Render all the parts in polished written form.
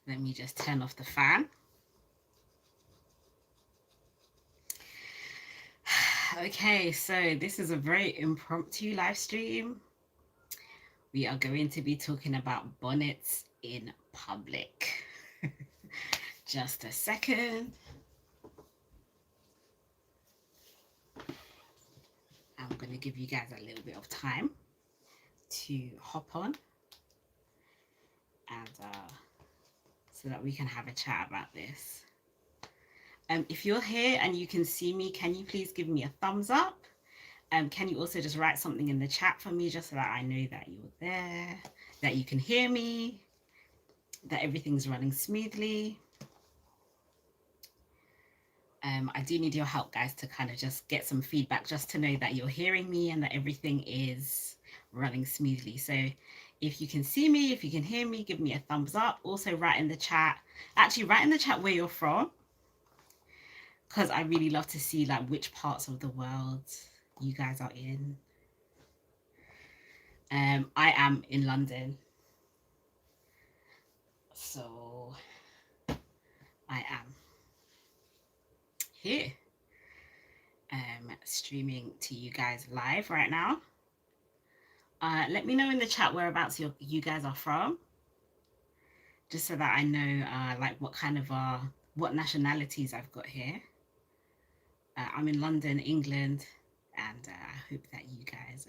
Let me just turn off the fan. Okay, so this is a very impromptu live stream. We are going to be talking about bonnets in public. Just a second. I'm going to give you guys a little bit of time to hop on and so that we can have a chat about this. If you're here and you can see me, can you please give me a thumbs up? Can you also just write something in the chat for me just so that I know that you're there, that you can hear me, that everything's running smoothly? I do need your help, guys, to kind of just get some feedback, just to know that you're hearing me and that everything is running smoothly. So if you can see me, if you can hear me, give me a thumbs up. Also write in the chat, actually write in the chat where you're from, because I really love to see like which parts of the world you guys are in. I am in London, so I am here streaming to you guys live right now. Let me know in the chat whereabouts you guys are from, just so that I know like what kind of what nationalities I've got here. I'm in London, England, and I hope that you guys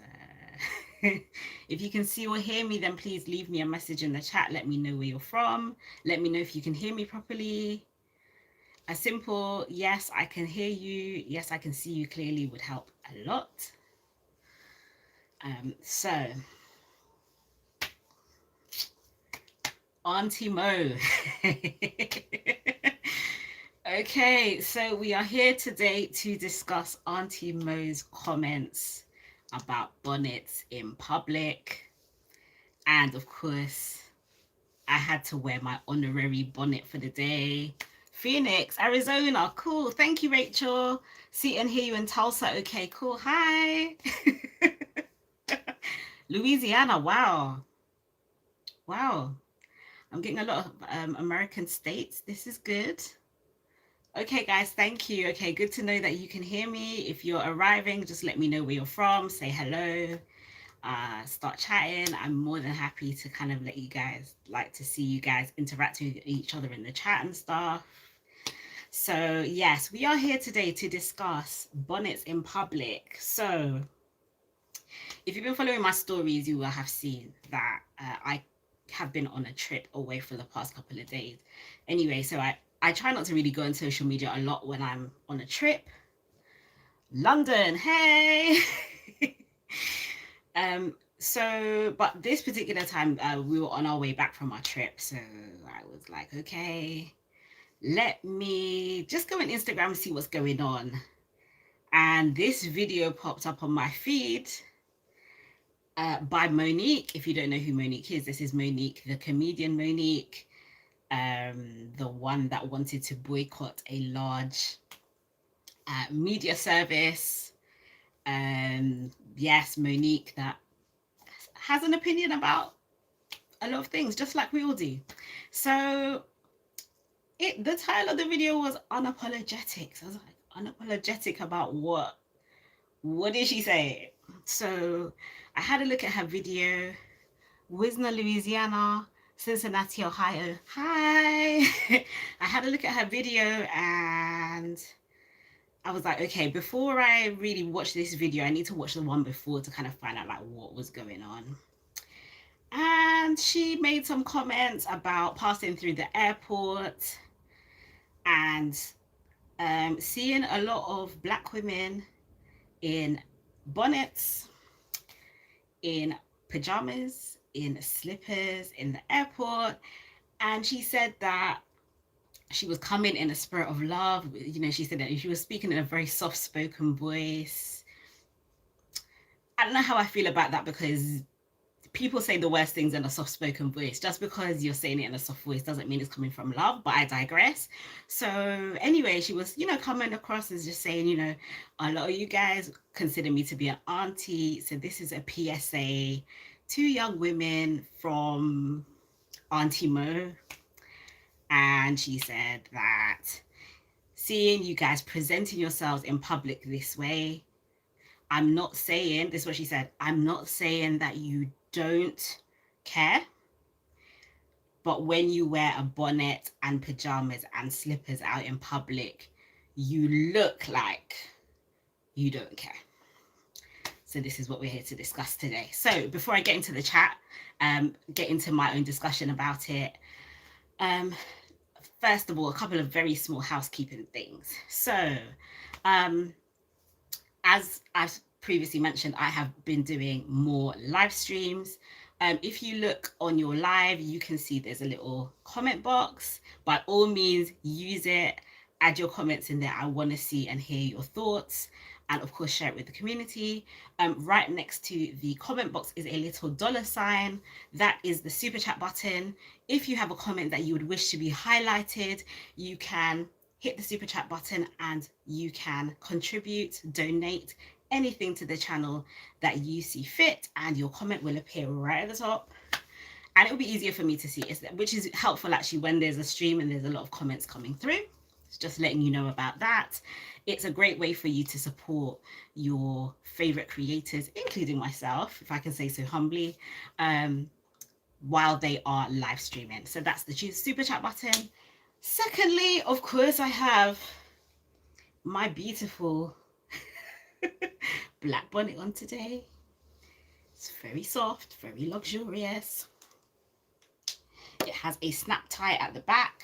if you can see or hear me, then please leave me a message in the chat. Let me know where you're from. Let me know if you can hear me properly. A simple yes, I can hear you, yes, I can see you clearly would help a lot. So Auntie Mo. Okay, so we are here today to discuss Auntie Mo's comments about bonnets in public. And of course, I had to wear my honorary bonnet for the day. Phoenix, Arizona, cool. Thank you, Rachel. See and hear you in Tulsa. Okay, cool. Hi. Louisiana, wow. Wow. I'm getting a lot of American states. This is good. Okay, guys, thank you. Okay, good to know that you can hear me. If you're arriving, just let me know where you're from. Say hello. Start chatting. I'm more than happy to kind of let you guys, like to see you guys interact with each other in the chat and stuff. So yes, we are here today to discuss bonnets in public. So if you've been following my stories, you will have seen that I have been on a trip away for the past couple of days. Anyway, so I try not to really go on social media a lot when I'm on a trip. London, hey! But this particular time, we were on our way back from our trip. So I was like, okay, let me just go on Instagram and see what's going on. And this video popped up on my feed by Monique. If you don't know who Monique is, this is Monique, the comedian Monique, the one that wanted to boycott a large media service. Yes, Monique that has an opinion about a lot of things, just like we all do. So the title of the video was unapologetic. So I was like, unapologetic about what? What did she say? So I had a look at her video. Wisner, Louisiana, Cincinnati, Ohio. Hi. I had a look at her video and I was like, okay, before I really watch this video, I need to watch the one before to kind of find out like what was going on. And she made some comments about passing through the airport and seeing a lot of Black women in bonnets, in pajamas, in slippers, in the airport. And she said that she was coming in a spirit of love. You know, she said that she was speaking in a very soft-spoken voice. I don't know how I feel about that, because people say the worst things in a soft-spoken voice. Just because you're saying it in a soft voice doesn't mean it's coming from love, but I digress. So anyway, she was, you know, coming across as just saying, you know, a lot of you guys consider me to be an auntie. So this is a PSA to young women from Auntie Mo. And she said that seeing you guys presenting yourselves in public this way, I'm not saying, this is what she said, I'm not saying that you don't care, but when you wear a bonnet and pajamas and slippers out in public, you look like you don't care. So this is what we're here to discuss today. So before I get into the chat, get into my own discussion about it, first of all, a couple of very small housekeeping things. So as I've previously mentioned, I have been doing more live streams. If you look on your live, you can see there's a little comment box. By all means, use it, add your comments in there. I want to see and hear your thoughts, and of course, share it with the community. Right next to the comment box is a little $sign. That is the super chat button. If you have a comment that you would wish to be highlighted, you can hit the super chat button and you can contribute, donate anything to the channel that you see fit, and your comment will appear right at the top. And it will be easier for me to see, which is helpful actually when there's a stream and there's a lot of comments coming through. It's just letting you know about that. It's a great way for you to support your favorite creators, including myself, if I can say so humbly, while they are live streaming. So that's the super chat button. Secondly, of course, I have my beautiful black bonnet on today. It's very soft, very luxurious. It has a snap tie at the back.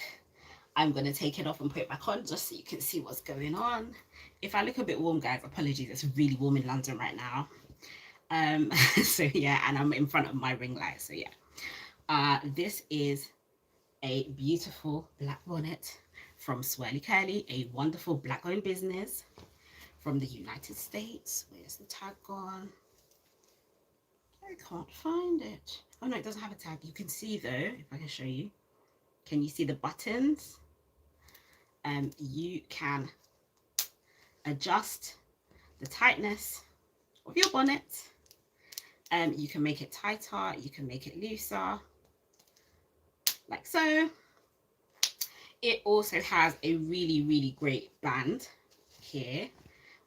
I'm going to take it off and put it back on just so you can see what's going on. If I look a bit warm, guys, apologies. It's really warm in London right now. So yeah, and I'm in front of my ring light. So yeah, this is a beautiful black bonnet from Swirly Curly, a wonderful black owned business from the United States. Where's the tag gone? I can't find it. Oh no, it doesn't have a tag. You can see though, if I can show you. Can you see the buttons? You can adjust the tightness of your bonnet. You can make it tighter, you can make it looser, like so. It also has a really, really great band here,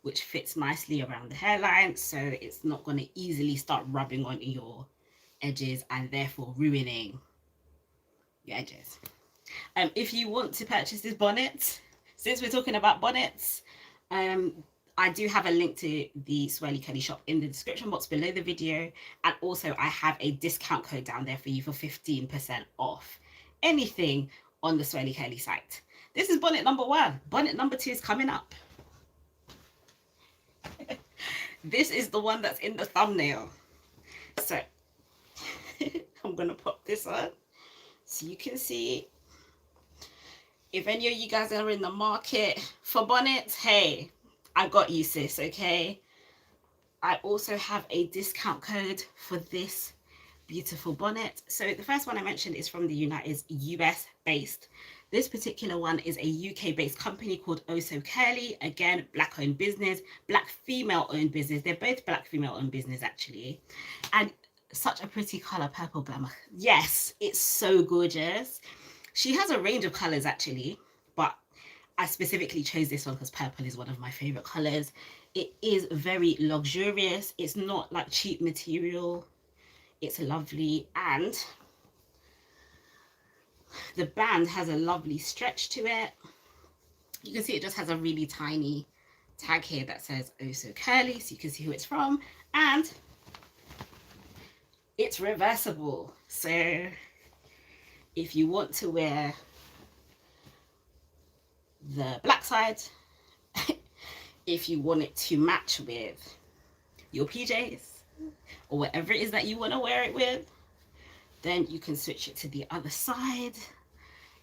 which fits nicely around the hairline, so it's not going to easily start rubbing on your edges and therefore ruining your edges. If you want to purchase this bonnet, since we're talking about bonnets, I do have a link to the Swirly Curly shop in the description box below the video, and also I have a discount code down there for you for 15% off anything on the Swirly Curly site. This is bonnet number 1. Bonnet number 2 is coming up. This is the one that's in the thumbnail. So I'm gonna pop this on so you can see. If any of you guys are in the market for bonnets, hey, I got you, sis, okay? I also have a discount code for this beautiful bonnet. So the first one I mentioned is from the US based. This particular one is a UK based company called Oh So Curly. Again, black owned business, black female owned business. They're both black female owned business actually. And such a pretty color, purple glamour. Yes, it's so gorgeous. She has a range of colors actually, but I specifically chose this one because purple is one of my favorite colors. It is very luxurious. It's not like cheap material. It's lovely, and the band has a lovely stretch to it. You can see it just has a really tiny tag here that says Oh So Curly, so you can see who it's from, and it's reversible. So if you want to wear the black side, if you want it to match with your PJs or whatever it is that you want to wear it with, then you can switch it to the other side.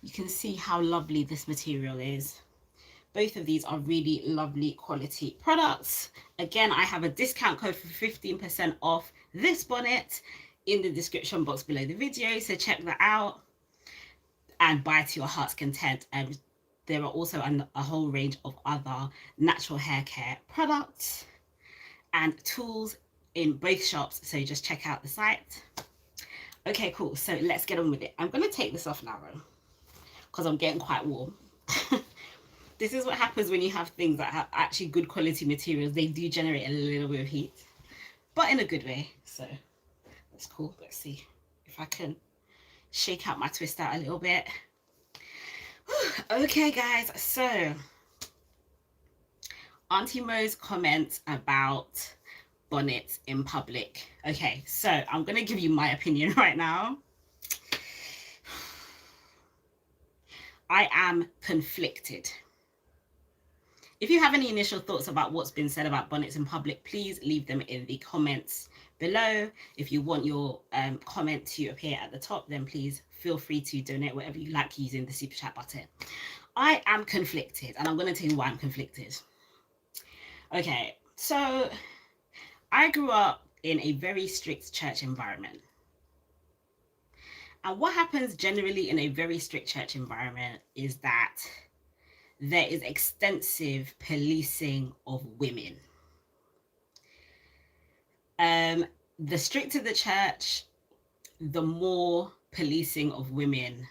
You can see how lovely this material is. Both of these are really lovely quality products. Again, I have a discount code for 15% off this bonnet in the description box below the video, so check that out and buy to your heart's content. And there are also a whole range of other natural hair care products and tools in both shops, so just check out the site. Okay, cool, so let's get on with it. I'm going to take this off now because I'm getting quite warm. This is what happens when you have things that have actually good quality materials. They do generate a little bit of heat, but in a good way. So that's cool. Let's see if I can shake out my twist out a little bit. Okay, guys. So Auntie Mo's comments about bonnets in public. Okay, so I'm going to give you my opinion right now. I am conflicted. If you have any initial thoughts about what's been said about bonnets in public, please leave them in the comments below. If you want your comment to appear at the top, then please feel free to donate whatever you like using the super chat button. I am conflicted, and I'm going to tell you why I'm conflicted. Okay, so I grew up in a very strict church environment. And what happens generally in a very strict church environment is that there is extensive policing of women. The stricter the church, the more policing of women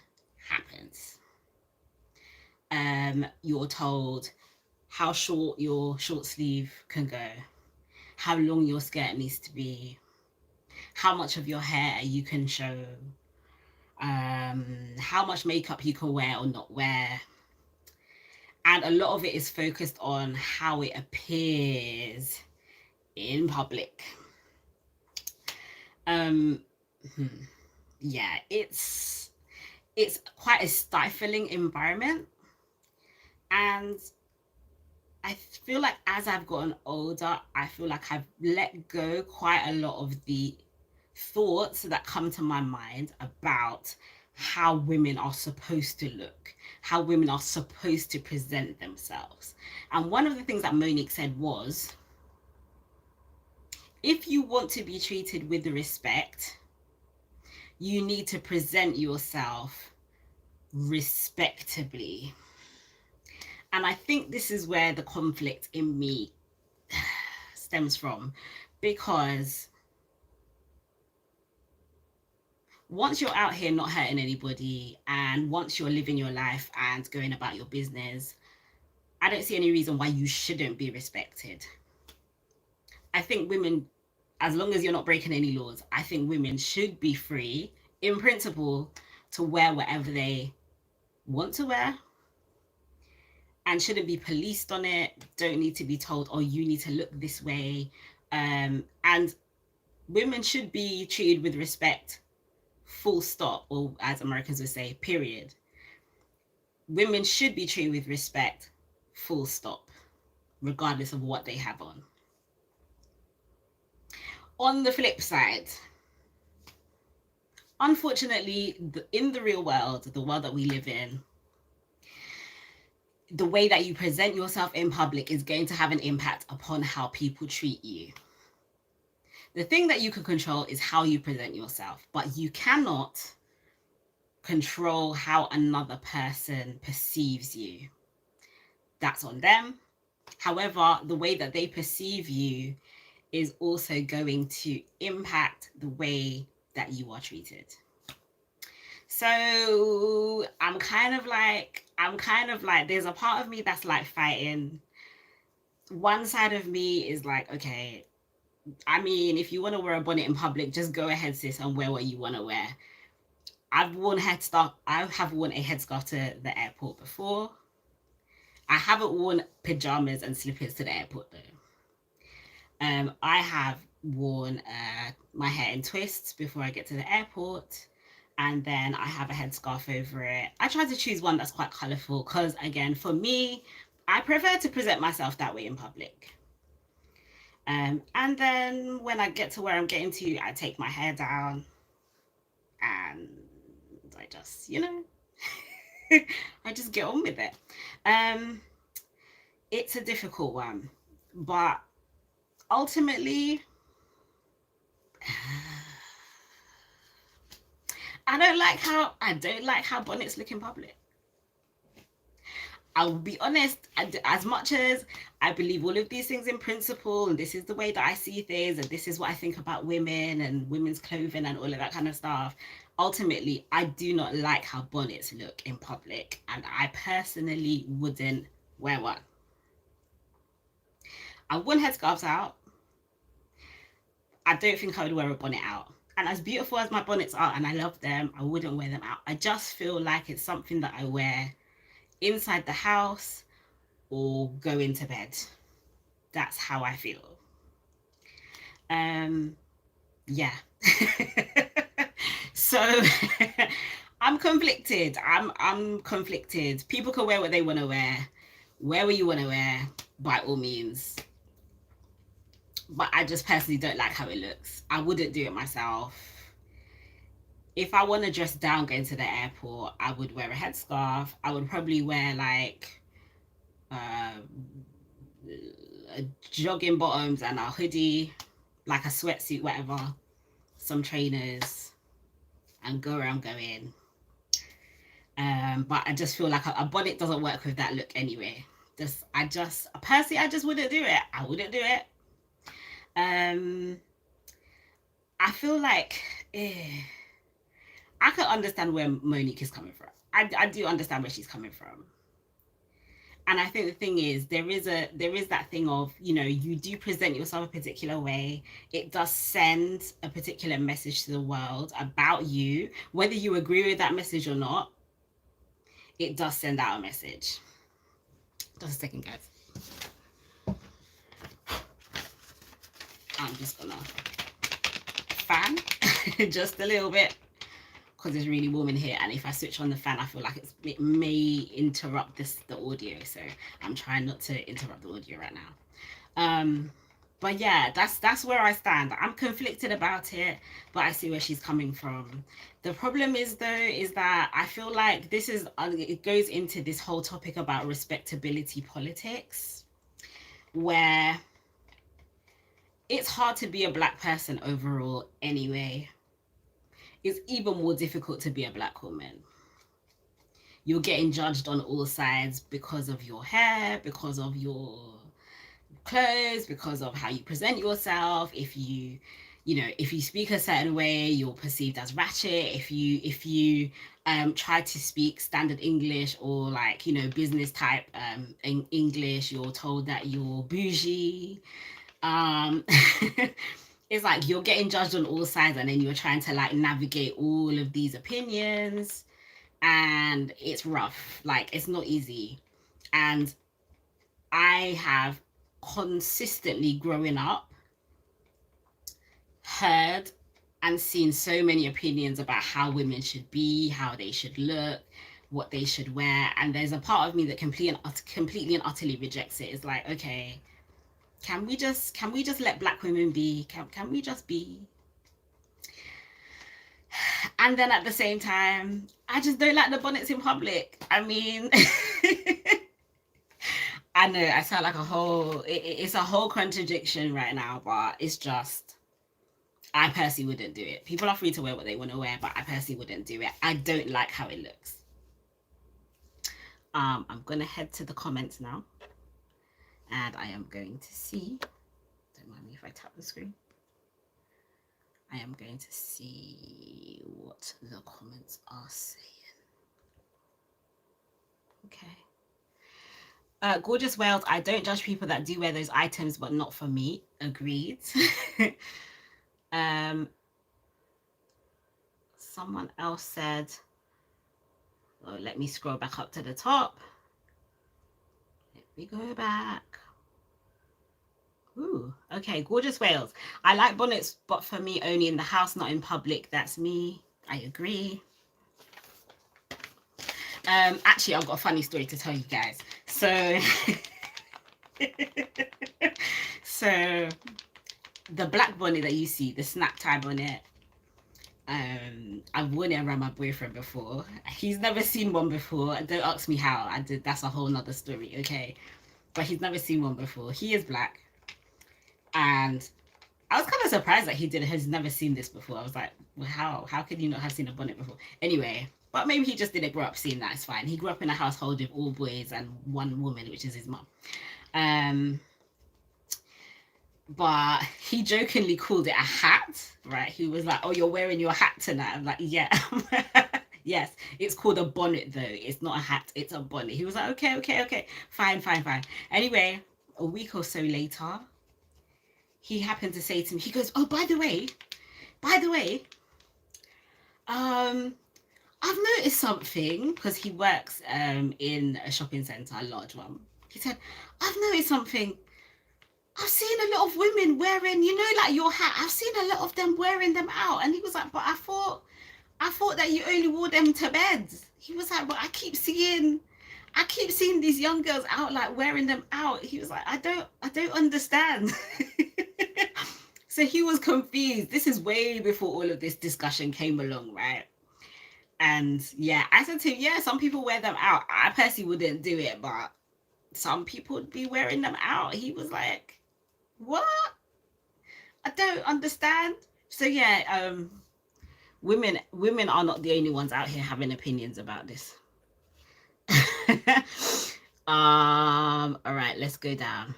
happens. You're told how short your short sleeve can go, how long your skirt needs to be, how much of your hair you can show, how much makeup you can wear or not wear. And a lot of it is focused on how it appears in public. Yeah, it's quite a stifling environment. And I feel like as I've gotten older, I feel like I've let go quite a lot of the thoughts that come to my mind about how women are supposed to look, how women are supposed to present themselves. And one of the things that Monique said was, if you want to be treated with respect, you need to present yourself respectably. And I think this is where the conflict in me stems from, because once you're out here not hurting anybody, and once you're living your life and going about your business, I don't see any reason why you shouldn't be respected. I think women, as long as you're not breaking any laws, I think women should be free, in principle, to wear whatever they want to wear, and shouldn't be policed on it, don't need to be told, oh, you need to look this way. And women should be treated with respect, full stop, or as Americans would say, period. Women should be treated with respect, full stop, regardless of what they have on. On the flip side, unfortunately, in the real world, the world that we live in, the way that you present yourself in public is going to have an impact upon how people treat you. The thing that you can control is how you present yourself, but you cannot control how another person perceives you. That's on them. However, the way that they perceive you is also going to impact the way that you are treated. So I'm kind of like, there's a part of me that's like fighting. One side of me is like, okay, I mean, if you want to wear a bonnet in public, just go ahead, sis, and wear what you want to wear. I have worn a headscarf to the airport before. I haven't worn pajamas and slippers to the airport though. I have worn my hair in twists before I get to the airport, and then I have a headscarf over it. I try to choose one that's quite colourful because, again, for me, I prefer to present myself that way in public. And then when I get to where I'm getting to, I take my hair down and I just, I just get on with it. It's a difficult one, but ultimately, I don't like how bonnets look in public. I'll be honest, as much as I believe all of these things in principle, and this is the way that I see things, and this is what I think about women and women's clothing and all of that kind of stuff, ultimately, I do not like how bonnets look in public, and I personally wouldn't wear one. I wouldn't headscarves out. I don't think I would wear a bonnet out. And as beautiful as my bonnets are, and I love them, I wouldn't wear them out. I just feel like it's something that I wear inside the house or go into bed. That's how I feel. Yeah. So I'm conflicted. I'm conflicted. People can wear what they want to wear. Wear what you want to wear, by all means. But I just personally don't like how it looks. I wouldn't do it myself. If I want to dress down going to the airport, I would wear a headscarf. I would probably wear like uh, jogging bottoms and a hoodie, like a sweatsuit, whatever, some trainers, and go where I'm going. But I just feel like a bonnet doesn't work with that look anyway. I just wouldn't do it. I wouldn't do it. I feel like I can understand where Monique is coming from. I do understand where she's coming from. And I think the thing is, there is that thing of, you know, you do present yourself a particular way. It does send a particular message to the world about you, whether you agree with that message or not. It does send out a message. Just a second, guys. I'm just gonna fan just a little bit because it's really warm in here, and if I switch on the fan, I feel like it may interrupt the audio, so I'm trying not to interrupt the audio right now. But yeah, that's where I stand. I'm conflicted about it, but I see where she's coming from. The problem is though, is that I feel like it goes into this whole topic about respectability politics, where it's hard to be a black person overall anyway. It's even more difficult to be a black woman. You're getting judged on all sides because of your hair, because of your clothes, because of how you present yourself. If you speak a certain way, you're perceived as ratchet. If you try to speak standard English or like, you know, business type English, you're told that you're bougie. It's like you're getting judged on all sides, and then you're trying to like navigate all of these opinions, and it's rough. Like, it's not easy. And I have consistently growing up heard and seen so many opinions about how women should be, how they should look, what they should wear, and there's a part of me that completely and utterly rejects it. It's like, okay, can we just let black women be? Can we just be? And then at the same time, I just don't like the bonnets in public. I mean, I know I sound like it's a whole contradiction right now, but it's just, I personally wouldn't do it. People are free to wear what they want to wear, but I personally wouldn't do it. I don't like how it looks. I'm gonna head to the comments now, and I am going to see, don't mind me if I tap the screen. I am going to see what the comments are saying. Okay. Gorgeous Wales, I don't judge people that do wear those items, but not for me. Agreed. Someone else said, oh, let me scroll back up to the top. Let me go back. Ooh, okay. Gorgeous Wales, I like bonnets, but for me only in the house, not in public. That's me. I agree. Actually, I've got a funny story to tell you guys. So so the black bonnet that you see, the snap tie bonnet, I've worn it around my boyfriend before. He's never seen one before. Don't ask me how I did. That's a whole nother story. Okay, but he's never seen one before. He is black, and I was kind of surprised that has never seen this before. I was like, well, how could you not have seen a bonnet before? Anyway, but maybe he just didn't grow up seeing that. It's fine. He grew up in a household with all boys and one woman, which is his mom. but he jokingly called it a hat, right? He was like, "Oh, you're wearing your hat tonight." I'm like, "Yeah." Yes, it's called a bonnet though. It's not a hat, it's a bonnet. He was like, "Okay, okay, okay. Fine, fine, fine." Anyway, a week or so later, he happened to say to me, he goes, "Oh, by the way, um, I've noticed something," because he works in a shopping centre, a large one. He said, "I've noticed something. I've seen a lot of women wearing, you know, like your hat. I've seen a lot of them wearing them out." And he was like, "But I thought that you only wore them to bed." He was like, "But I keep seeing these young girls out like wearing them out." He was like, I don't understand." So he was confused. This is way before all of this discussion came along, right? And yeah, I said to him, "Yeah, some people wear them out. I personally wouldn't do it, but some people would be wearing them out." He was like, "What? I don't understand." So yeah, women are not the only ones out here having opinions about this. All right, let's go down.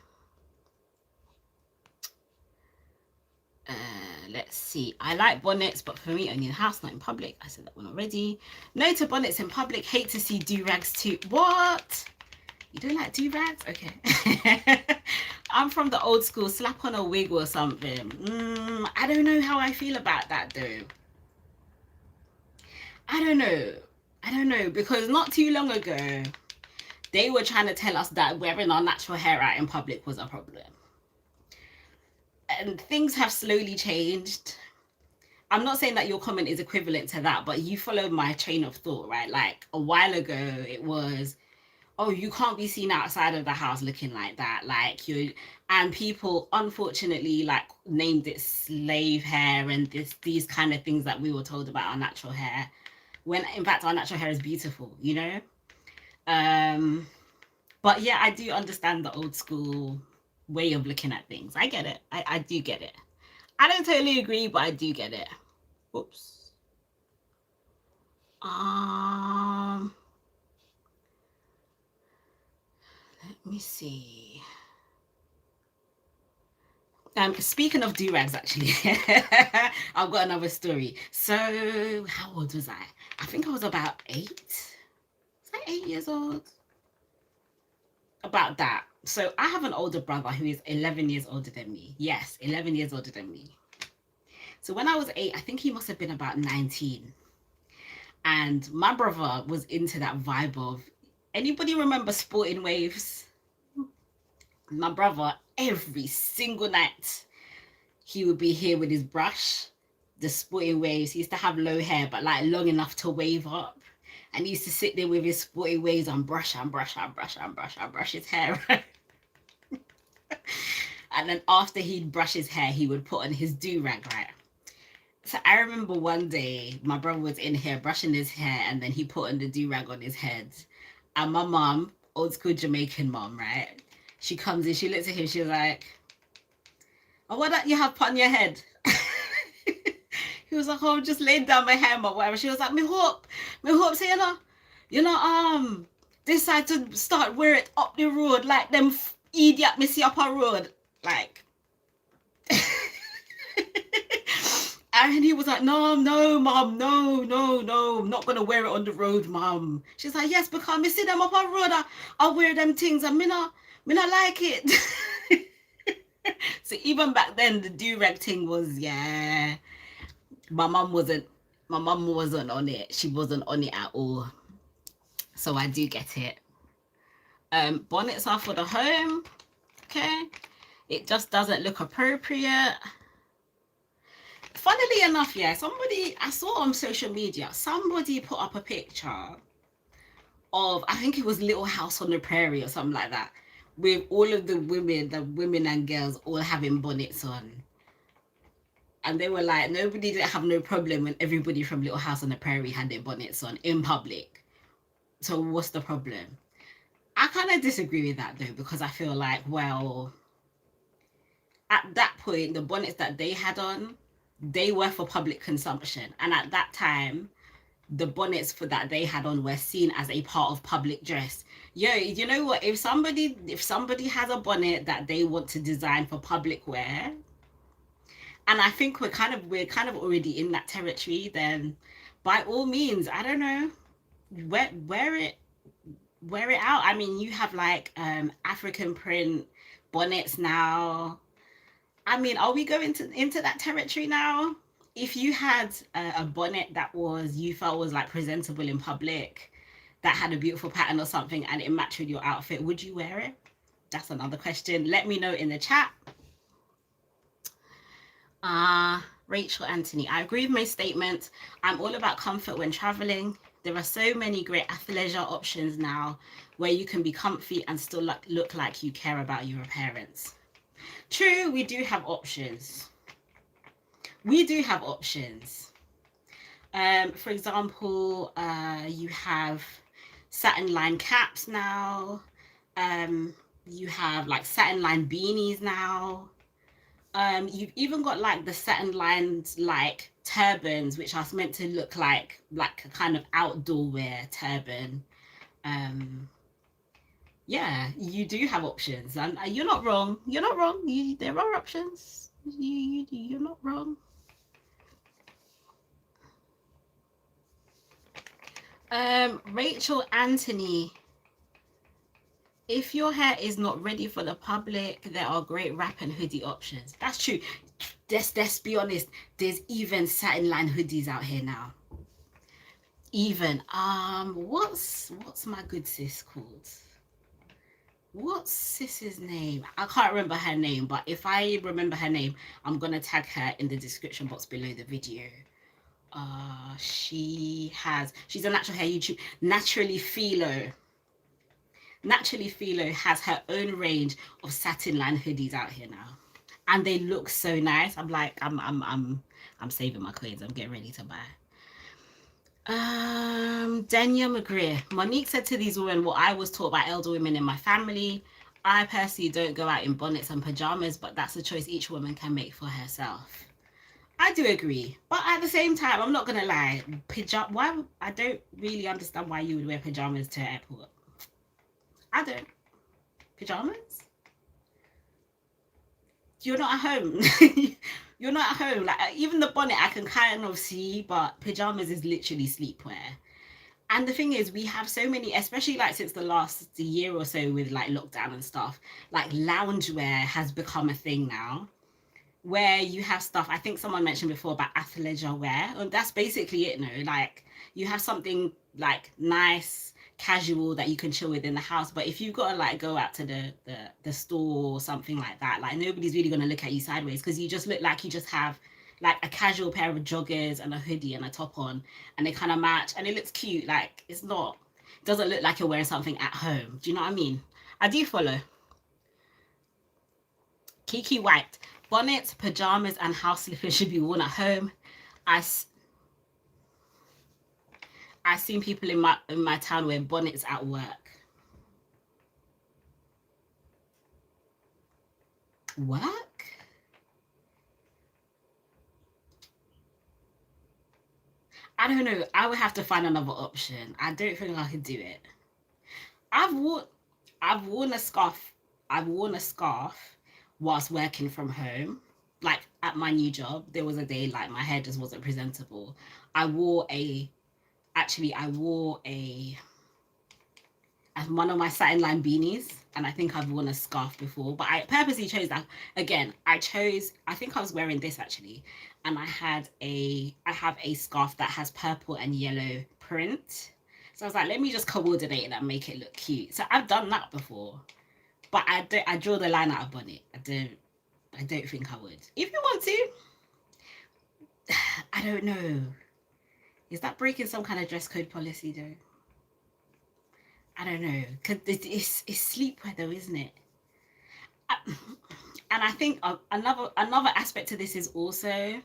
Let's see. I like bonnets, but for me, only in the house, not in public. I said that one already. No to bonnets in public. Hate to see do-rags too. What? You don't like do-rags? Okay. I'm from the old school. Slap on a wig or something. I don't know how I feel about that, though. I don't know. I don't know, because not too long ago, they were trying to tell us that wearing our natural hair out in public was a problem. And things have slowly changed. I'm not saying that your comment is equivalent to that, but you followed my chain of thought, right? Like a while ago, it was, "Oh, you can't be seen outside of the house looking like that." Like you, and people unfortunately like named it slave hair and these kind of things that we were told about our natural hair. When in fact our natural hair is beautiful, you know? But yeah, I do understand the old school way of looking at things. I get it. I do get it. I don't totally agree, but I do get it. Oops. Let me see. Speaking of do-rags, actually, I've got another story. So, how old was I? I think I was about 8. Was I 8 years old? About that. So, I have an older brother who is 11 years older than me. Yes, 11 years older than me. So, when I was 8, I think he must have been about 19. And my brother was into that vibe of, anybody remember Sporting Waves? My brother, every single night, he would be here with his brush, the Sporting Waves. He used to have low hair, but like long enough to wave up. And he used to sit there with his Sporting Waves and brush his hair. And then after he'd brush his hair, he would put on his do-rag, right? So I remember one day my brother was in here brushing his hair, and then he put on the do-rag on his head. And my mom, old school Jamaican mom, right? She comes in, she looks at him, she's like, "Oh, what that you have put on your head?" He was like, "Oh, I'm just laying down my hair, or whatever." She was like, me hope, say, decide to start wear it up the road like them idiot me see up a road. Like, and he was like, "No, no, mom, no, I'm not gonna wear it on the road, mom." She's like, "Yes, because me see them up on road, I wear them things and me not like it." So even back then, the do-rag thing was, yeah, my mum wasn't on it. She wasn't on it at all. So I do get it. Bonnets are for the home. Okay. It just doesn't look appropriate. Funnily enough, yeah, I saw on social media, somebody put up a picture of, I think it was Little House on the Prairie or something like that, with all of the women and girls all having bonnets on. And they were like, nobody didn't have no problem when everybody from Little House on the Prairie had their bonnets on in public. So what's the problem? I kind of disagree with that though, because I feel like, well, at that point, the bonnets that they had on, they were for public consumption. And at that time, the bonnets for that they had on were seen as a part of public dress. Yo, you know what? If somebody has a bonnet that they want to design for public wear, and I think we're kind of already in that territory, then by all means, I don't know, wear it out. I mean, you have like African print bonnets now. I mean, are we going into that territory now? If you had a bonnet that you felt was like presentable in public, that had a beautiful pattern or something, and it matched with your outfit, would you wear it? That's another question. Let me know in the chat. Rachel Anthony, I agree with my statement. I'm all about comfort when traveling. There are so many great athleisure options now where you can be comfy and still look like you care about your appearance. True, we do have options. We do have options. For example, you have satin line caps now. You have like satin line beanies now. You've even got like the satin lined like turbans, which are meant to look like a kind of outdoor wear turban. Yeah, you do have options, and you're not wrong. You're not wrong. There are options. You're not wrong. Rachel Anthony, if your hair is not ready for the public, there are great wrap and hoodie options. That's true. Let's be honest. There's even satin line hoodies out here now. Even what's my good sis called? What's sis's name? I can't remember her name, but if I remember her name, I'm gonna tag her in the description box below the video. She's a natural hair YouTube. Naturally Philo has her own range of satin line hoodies out here now, and they look so nice. I'm like, I'm saving my coins. I'm getting ready to buy. Dania McGreer. Monique said to these women what I was taught by elder women in my family. I personally don't go out in bonnets and pajamas, but that's a choice each woman can make for herself. I do agree, but at the same time, I'm not gonna lie. I don't really understand why you would wear pajamas to an airport. I don't. Pajamas? You're not at home. You're not at home. Like even the bonnet I can kind of see, but pajamas is literally sleepwear. And the thing is, we have so many, especially like since the last year or so with like lockdown and stuff, like loungewear has become a thing now, where you have stuff. I think someone mentioned before about athleisure wear, and that's basically it. No, like you have something like nice, casual that you can chill with in the house. But if you've got to like go out to the store or something like that, like nobody's really gonna look at you sideways because you just look like you just have like a casual pair of joggers and a hoodie and a top on, and they kind of match and it looks cute. Like it doesn't look like you're wearing something at home. Do you know what I mean? I do follow. Kiki White, bonnets, pajamas, and house slippers should be worn at home. I've seen people in my town wear bonnets at work. Work? I don't know. I would have to find another option. I don't think I could do it. I've worn a scarf. I've worn a scarf whilst working from home. Like at my new job, there was a day like my hair just wasn't presentable. I wore a as one of my satin line beanies, and I think I've worn a scarf before, but I purposely chose that. Again, I think I was wearing this actually, and I have a scarf that has purple and yellow print. So I was like, let me just coordinate it and make it look cute. So I've done that before, but I draw the line out of bonnet. I don't think I would. If you want to, I don't know. Is that breaking some kind of dress code policy though? I don't know, because it's sleepwear though, isn't it? And I think another aspect to this is also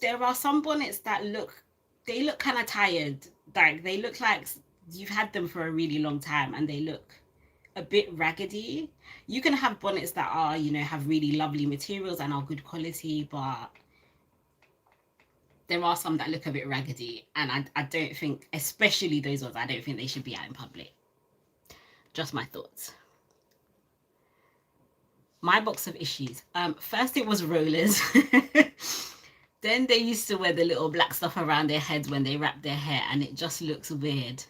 there are some bonnets that look kind of tired. Like they look like you've had them for a really long time and they look a bit raggedy. You can have bonnets that are, have really lovely materials and are good quality, but there are some that look a bit raggedy, and I don't think, especially those ones, I don't think they should be out in public. Just my thoughts. My box of issues. First it was rollers. Then they used to wear the little black stuff around their heads when they wrap their hair, and it just looks weird.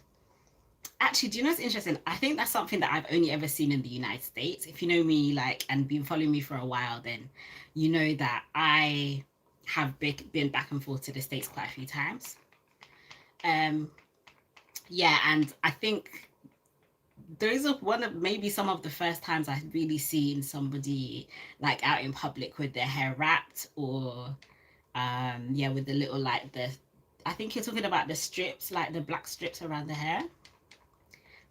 Actually, do you know what's interesting? I think that's something that I've only ever seen in the United States. If you know me, like, and been following me for a while, then you know that I have been back and forth to the States quite a few times. Yeah, and I think those are one of maybe some of the first times I've really seen somebody like out in public with their hair wrapped, or yeah, with the little, like, the, I think you're talking about the strips, like the black strips around the hair.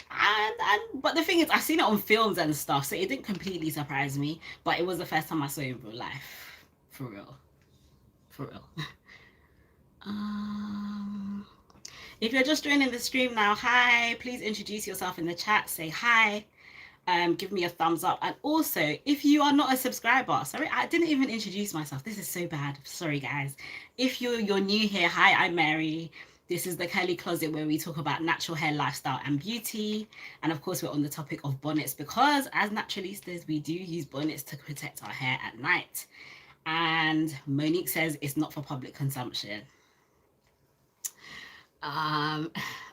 And but the thing is, I've seen it on films and stuff, so it didn't completely surprise me, but it was the first time I saw it in real life. For real. For real. If you're just joining the stream now, hi, please introduce yourself in the chat, say hi, give me a thumbs up. And also, if you are not a subscriber, sorry, I didn't even introduce myself, this is so bad, sorry guys. If you're new here, hi, I'm Mary. This is the Curly Closet, where we talk about natural hair, lifestyle, and beauty. And of course, we're on the topic of bonnets, because as naturalistas, we do use bonnets to protect our hair at night. And Monique says it's not for public consumption.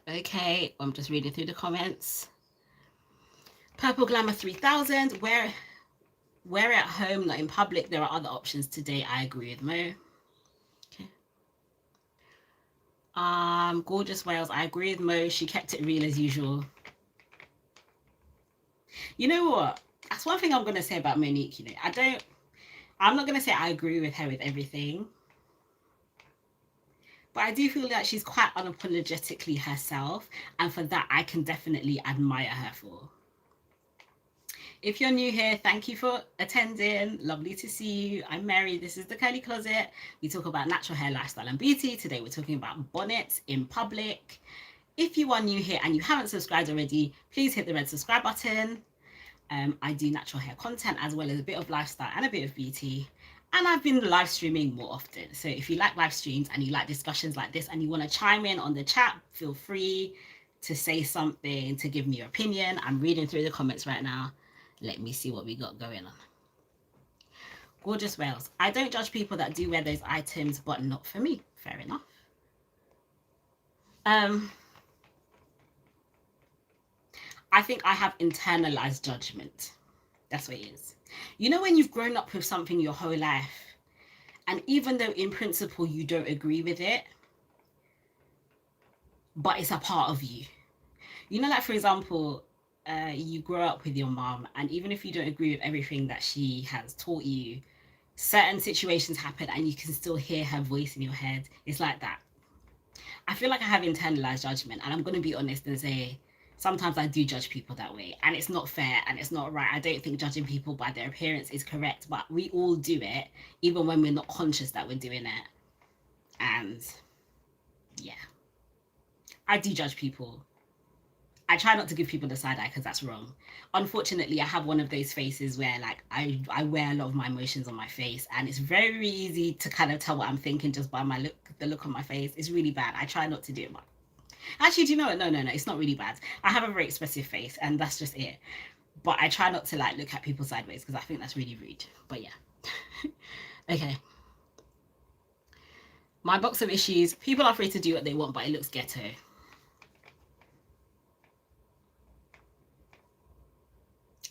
Okay, I'm just reading through the comments. Purple Glamour 3000, wear it at home, not in public. There are other options today. I agree with Mo. Okay. Gorgeous Wales, I agree with Mo. She kept it real as usual. You know what? That's one thing I'm gonna say about Monique. You know, I'm not gonna say I agree with her with everything, but I do feel like she's quite unapologetically herself, and for that I can definitely admire her for. If you're new here, thank you for attending. Lovely to see you. I'm Mary. This is the Curly Closet. We talk about natural hair, lifestyle, and beauty. Today we're talking about bonnets in public. If you are new here and you haven't subscribed already, please hit the red subscribe button. I do natural hair content as well as a bit of lifestyle and a bit of beauty. And I've been live streaming more often. So if you like live streams and you like discussions like this and you want to chime in on the chat, feel free to say something, to give me your opinion. I'm reading through the comments right now. Let me see what we got going on. Gorgeous Wales. I don't judge people that do wear those items, but not for me. Fair enough. I think I have internalized judgment. That's what it is. You know, when you've grown up with something your whole life, and even though in principle you don't agree with it, but it's a part of you. You know, like, for example, you grow up with your mom, and even if you don't agree with everything that she has taught you, certain situations happen and you can still hear her voice in your head. It's like that. I feel like I have internalized judgment, and I'm going to be honest and say sometimes I do judge people that way, and it's not fair and it's not right. I don't think judging people by their appearance is correct, but we all do it, even when we're not conscious that we're doing it. And yeah, I do judge people. I try not to give people the side eye because that's wrong. Unfortunately, I have one of those faces where, like, I wear a lot of my emotions on my face, and it's very easy to kind of tell what I'm thinking just by my look, the look on my face. It's really bad. I try not to do it much. Actually, do you know what? No, it's not really bad. I have a very expressive face, and that's just it. But I try not to, like, look at people sideways because I think that's really rude. But yeah. Okay. My box of issues. People are free to do what they want, but it looks ghetto.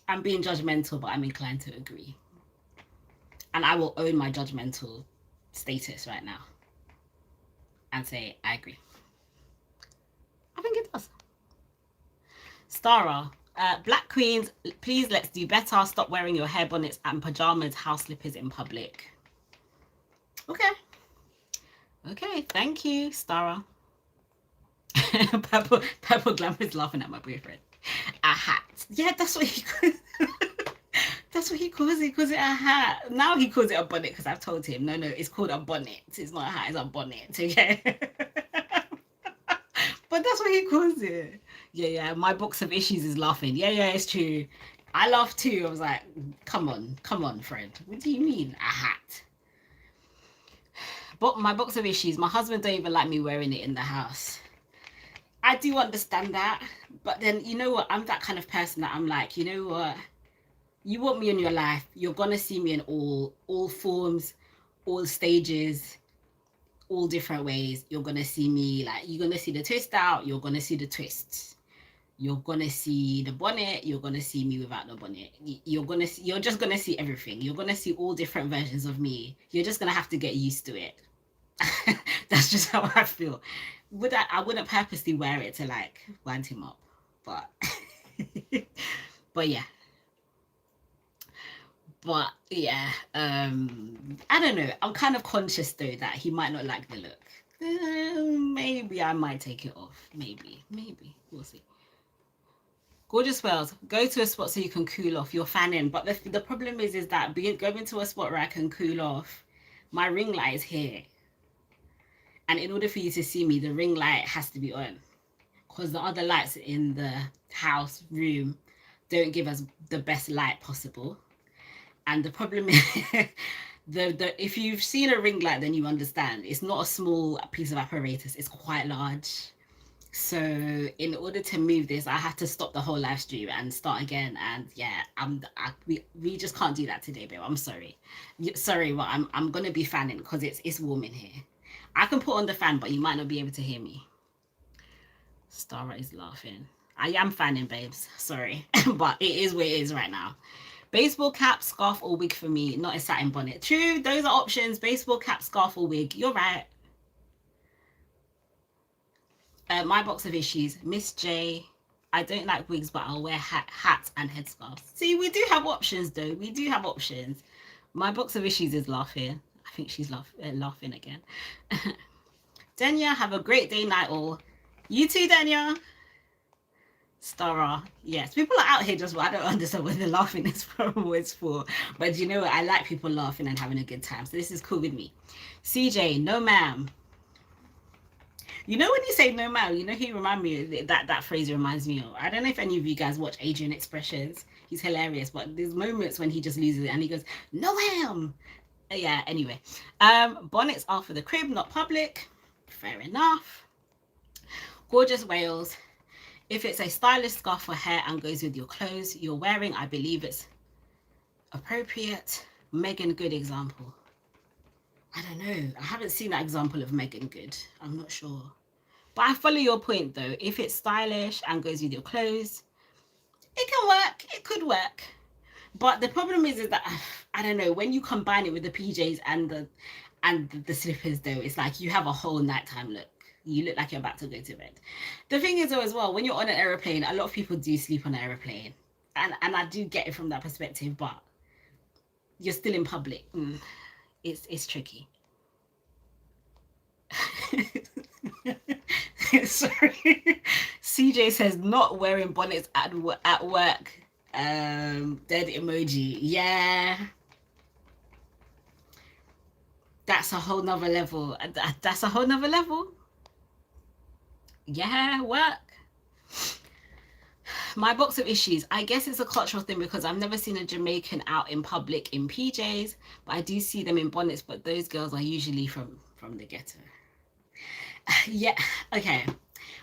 I'm being judgmental, but I'm inclined to agree. And I will own my judgmental status right now and say, I agree. I think it does. Stara, Black Queens, please let's do better. Stop wearing your hair bonnets and pajamas, house slippers in public. Okay. Okay, thank you, Stara. Purple Glamour is laughing at my boyfriend. A hat. Yeah, that's what he calls that's what he calls it. He calls it a hat. Now he calls it a bonnet because I've told him, no, it's called a bonnet. It's not a hat, it's a bonnet. Okay. But that's what he calls it. Yeah. My box of issues is laughing. Yeah, it's true. I laughed too. I was like, come on, friend. What do you mean, a hat? my box of issues, my husband don't even like me wearing it in the house. I do understand that, but then you know what? I'm that kind of person that I'm like, you know what? You want me in your life, you're gonna see me in all forms, all stages, all different ways. You're gonna see me, like, you're gonna see the twist out, you're gonna see the twists. You're gonna see the bonnet, you're gonna see me without the bonnet. You're just gonna see everything. You're gonna see all different versions of me. You're just gonna have to get used to it. That's just how I feel. I wouldn't purposely wear it to like wind him up, but but yeah. But yeah, I don't know. I'm kind of conscious though that he might not like the look. Maybe I might take it off. Maybe we'll see. Gorgeous Wells, go to a spot so you can cool off. You're fanning, but the problem is that going to a spot where I can cool off, my ring light is here, and in order for you to see me, the ring light has to be on, because the other lights in the house room don't give us the best light possible. And the problem is, if you've seen a ring light, then you understand it's not a small piece of apparatus; it's quite large. So in order to move this, I have to stop the whole live stream and start again. And yeah, we just can't do that today, babe. I'm sorry. Sorry, but I'm gonna be fanning because it's warm in here. I can put on the fan, but you might not be able to hear me. Stara is laughing. I am fanning, babes. Sorry, but it is where it is right now. Baseball cap, scarf, or wig for me, not a satin bonnet. True, those are options. Baseball cap, scarf, or wig. You're right. My box of issues, Miss J. I don't like wigs, but I'll wear hats and headscarves. See, we do have options, though. We do have options. My box of issues is laughing. I think she's laughing again. Denya, have a great day, night all. You too, Denya. Stara, yes. People are out here just, I don't understand what the laughing is for. But you know what? I like people laughing and having a good time. So this is cool with me. CJ, no ma'am. You know when you say no ma'am, you know he remind me of that phrase reminds me of. I don't know if any of you guys watch Adrian Expressions. He's hilarious, but there's moments when he just loses it and he goes, no ma'am. Yeah, anyway. Bonnets are for the crib, not public. Fair enough. Gorgeous Wales. If it's a stylish scarf for hair and goes with your clothes you're wearing, I believe it's appropriate. Megan Good example. I don't know. I haven't seen that example of Megan Good. I'm not sure. But I follow your point though. If it's stylish and goes with your clothes, it can work. It could work. But the problem is that I don't know, when you combine it with the PJs and the slippers though, it's like you have a whole nighttime look. You look like you're about to go to bed. The thing is though as well, when you're on an aeroplane, a lot of people do sleep on an aeroplane. And I do get it from that perspective, but you're still in public. It's tricky. Sorry. CJ says not wearing bonnets at work. Dead emoji. Yeah. That's a whole nother level. That's a whole nother level. Yeah, work. My box of issues. I guess it's a cultural thing because I've never seen a Jamaican out in public in PJs, but I do see them in bonnets, but those girls are usually from the ghetto. Yeah, okay.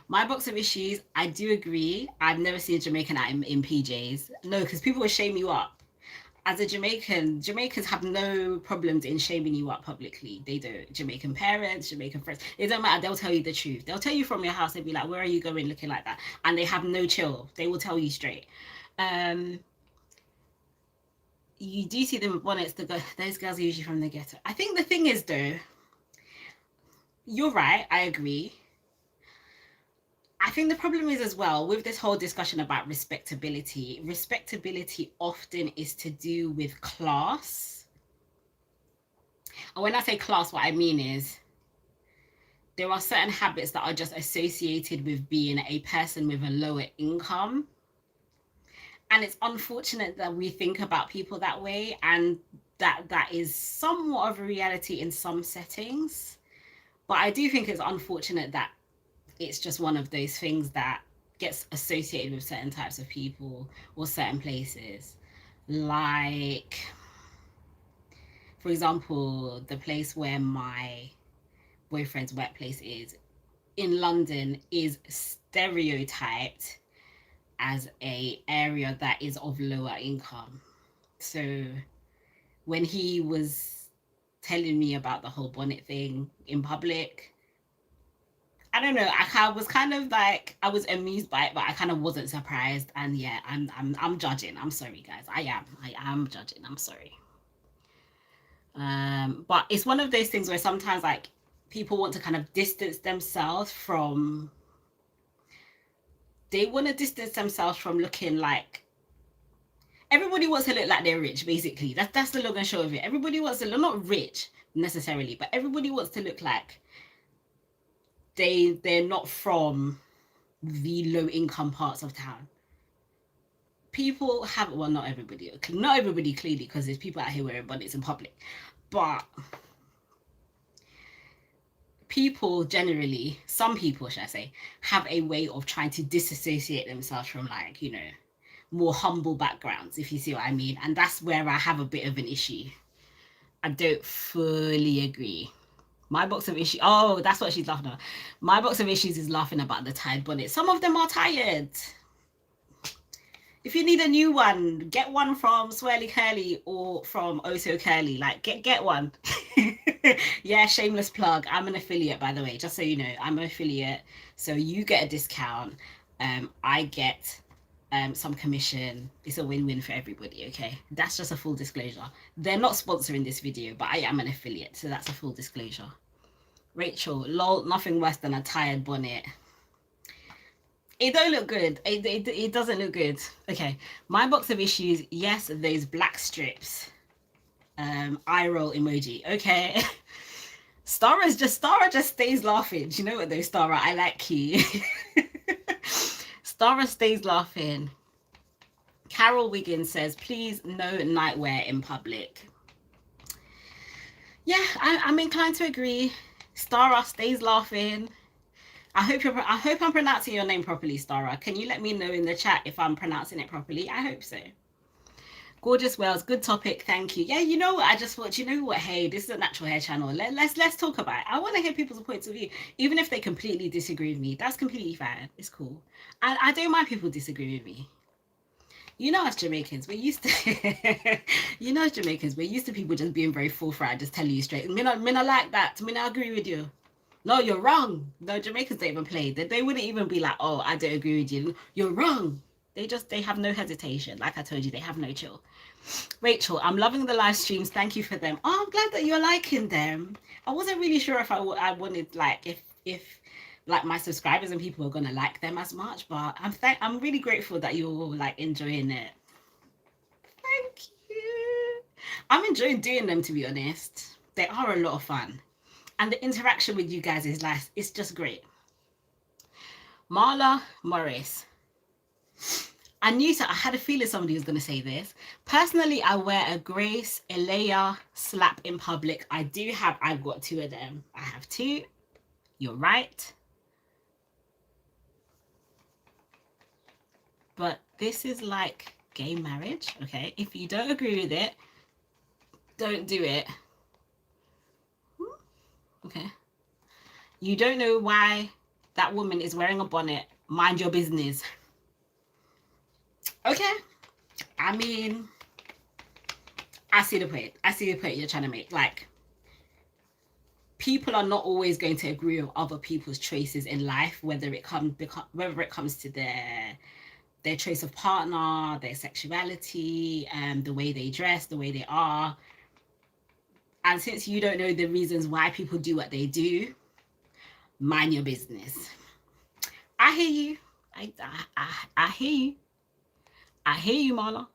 My box of issues, I do agree. I've never seen a Jamaican out in PJs. No, because people will shame you up. As a Jamaican, Jamaicans have no problems in shaming you up publicly. They don't. Jamaican parents, Jamaican friends, it don't matter. They'll tell you the truth. They'll tell you from your house. They'll be like, where are you going looking like that? And they have no chill. They will tell you straight. You do see them with bonnets. Those girls are usually from the ghetto. I think the thing is, though, you're right. I agree. I think the problem is as well with this whole discussion about respectability. Respectability often is to do with class. And when I say class, what I mean is there are certain habits that are just associated with being a person with a lower income. And it's unfortunate that we think about people that way, and that is somewhat of a reality in some settings. But I do think it's unfortunate that it's just one of those things that gets associated with certain types of people or certain places. Like, for example, the place where my boyfriend's workplace is in London is stereotyped as a area that is of lower income. So when he was telling me about the whole bonnet thing in public, I don't know. I was kind of like, I was amused by it, but I kind of wasn't surprised. And yeah, I'm judging. I'm sorry, guys. I am judging. I'm sorry. But it's one of those things where sometimes like people want to kind of distance themselves from. They want to distance themselves from looking like. Everybody wants to look like they're rich, basically. That's the long and short of it. Everybody wants to look, not rich necessarily, but everybody wants to look like they're not from the low income parts of town. People have, well, not everybody clearly, because there's people out here wearing bonnets in public, but people generally, some people should I say, have a way of trying to disassociate themselves from, like, you know, more humble backgrounds, if you see what I mean. And that's where I have a bit of an issue. I don't fully agree. My box of issues, oh, that's what she's laughing at. My box of issues is laughing about the tied bonnet. Some of them are tired. If you need a new one, get one from Swirly Curly or from Oh So Curly. Like, get one. Yeah, shameless plug. I'm an affiliate, by the way, just so you know. I'm an affiliate, so you get a discount. I get some commission. It's a win-win for everybody, okay? That's just a full disclosure. They're not sponsoring this video, but I am an affiliate, so that's a full disclosure. Rachel, lol, nothing worse than a tired bonnet. It don't look good. It doesn't look good. Okay, my box of issues, yes, those black strips. Eye roll emoji. Okay. Stara just stays laughing. Do you know what though, Stara? I like you. Stara stays laughing. Carol Wiggins says, please no nightwear in public. Yeah, I'm inclined to agree. Stara stays laughing. I hope I'm pronouncing your name properly, Stara. Can you let me know in the chat if I'm pronouncing it properly? I hope so. Gorgeous Wells, good topic, thank you. Yeah, you know what? I just thought, you know what? Hey, this is a natural hair channel. Let's talk about it. I want to hear people's points of view, even if they completely disagree with me. That's completely fine. It's cool. And I don't mind people disagree with me. You know, as Jamaicans, we're used to. You know, as Jamaicans, we're used to people just being very forthright, just telling you straight. Me not like that. Me not agree with you. No, you're wrong. No, Jamaicans don't even play. They wouldn't even be like, oh, I don't agree with you. You're wrong. They have no hesitation. Like I told you, they have no chill. Rachel, I'm loving the live streams. Thank you for them. Oh, I'm glad that you're liking them. I wasn't really sure if I wanted, like, if like my subscribers and people were gonna like them as much, but I'm really grateful that you're like enjoying it. Thank you. I'm enjoying doing them, to be honest. They are a lot of fun. And the interaction with you guys is like, it's just great. Marla Morris. I had a feeling somebody was going to say this. Personally, I wear a Grace Elea slap in public. I've got two of them. I have two. You're right. But this is like gay marriage, okay? If you don't agree with it, don't do it. Okay. You don't know why that woman is wearing a bonnet. Mind your business. Okay. I mean, I see the point. You're trying to make. Like, people are not always going to agree with other people's choices in life, whether it comes to their choice of partner, their sexuality, the way they dress, the way they are. And since you don't know the reasons why people do what they do, mind your business. I hear you. I hear you. I hear you, Marla.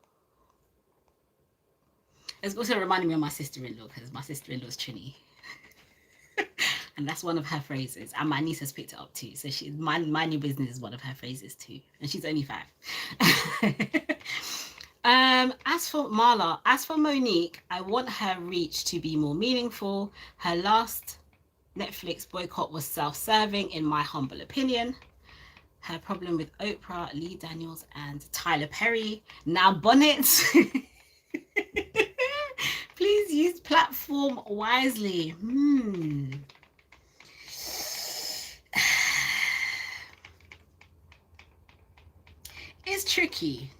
It's also reminding me of my sister-in-law, because my sister-in-law's Trini. And that's one of her phrases. And my niece has picked it up too. So mind your business is one of her phrases too. And she's only 5. As for Monique, I want her reach to be more meaningful. Her last Netflix boycott was self-serving, in my humble opinion. Her problem with Oprah, Lee Daniels, and Tyler Perry. Now bonnets. Please use platform wisely. is tricky.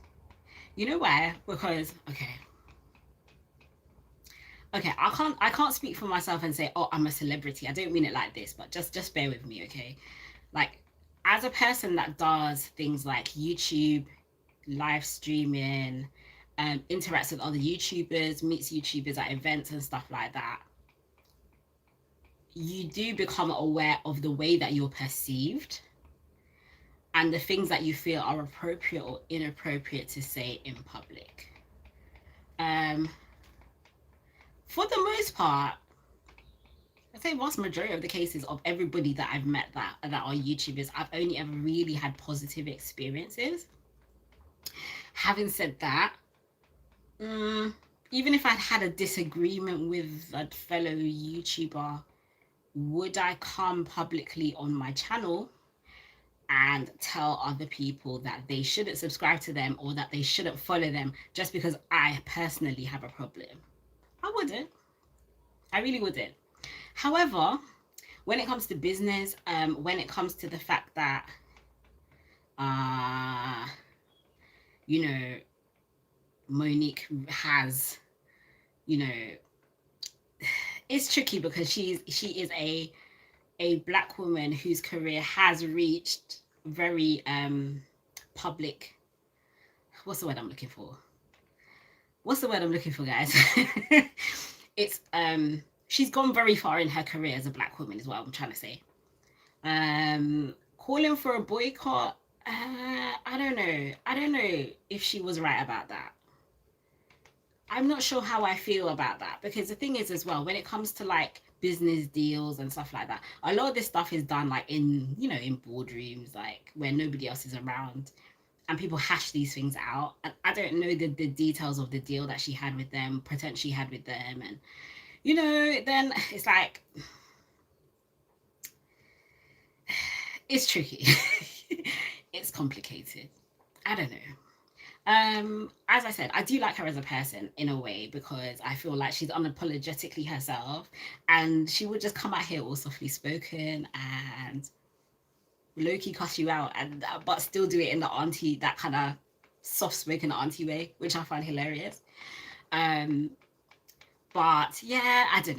You know why? Because okay, I can't speak for myself and say, oh, I'm a celebrity. I don't mean it like this, but just bear with me, okay? Like, as a person that does things like YouTube, live streaming, interacts with other YouTubers, meets YouTubers at events and stuff like that, you do become aware of the way that you're perceived and the things that you feel are appropriate or inappropriate to say in public. For the most part, I'd say vast majority of the cases of everybody that I've met that are YouTubers, I've only ever really had positive experiences. Having said that, even if I'd had a disagreement with a fellow YouTuber, would I come publicly on my channel and tell other people that they shouldn't subscribe to them or that they shouldn't follow them just because I personally have a problem? I wouldn't. I really wouldn't. However, when it comes to business, when it comes to the fact that, you know, Monique has, you know, it's tricky because she is a black woman whose career has reached very public. What's the word I'm looking for? Guys? It's she's gone very far in her career as a black woman is what I'm trying to say. Calling for a boycott, I don't know if she was right about that. I'm not sure how I feel about that, because the thing is as well, when it comes to like business deals and stuff like that, a lot of this stuff is done like in, you know, in boardrooms, like where nobody else is around, and people hash these things out. And I don't know the details of the deal that she had with them, potentially had with them, and you know, then it's like, it's tricky. It's complicated. I don't know. As I said, I do like her as a person in a way, because I feel like she's unapologetically herself, and she would just come out here all softly spoken and low-key cuss you out, and but still do it in the auntie, that kind of soft-spoken auntie way, which I find hilarious. But yeah, I don't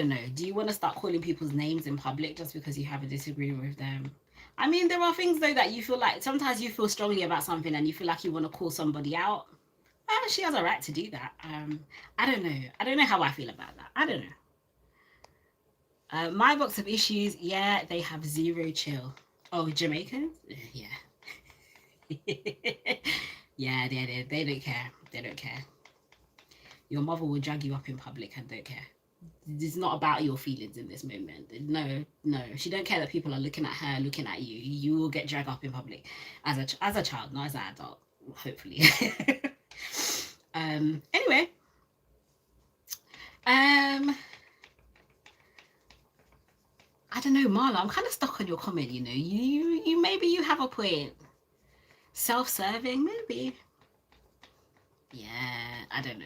know. Do you want to start calling people's names in public just because you have a disagreement with them? I mean, there are things though that you feel like, sometimes you feel strongly about something and you feel like you want to call somebody out. She has a right to do that. I don't know. I don't know how I feel about that. I don't know. My box of issues, yeah, they have zero chill. Oh, Jamaicans? Yeah. Yeah, they don't care. They don't care. Your mother will drag you up in public and don't care. It's not about your feelings in this moment. No, she don't care that people are looking at her, looking at you. You will get dragged up in public as a child, not as an adult, hopefully. Anyway, I don't know, Marla, I'm kind of stuck on your comment. You know, you maybe you have a point. Self-serving, maybe. Yeah, I don't know.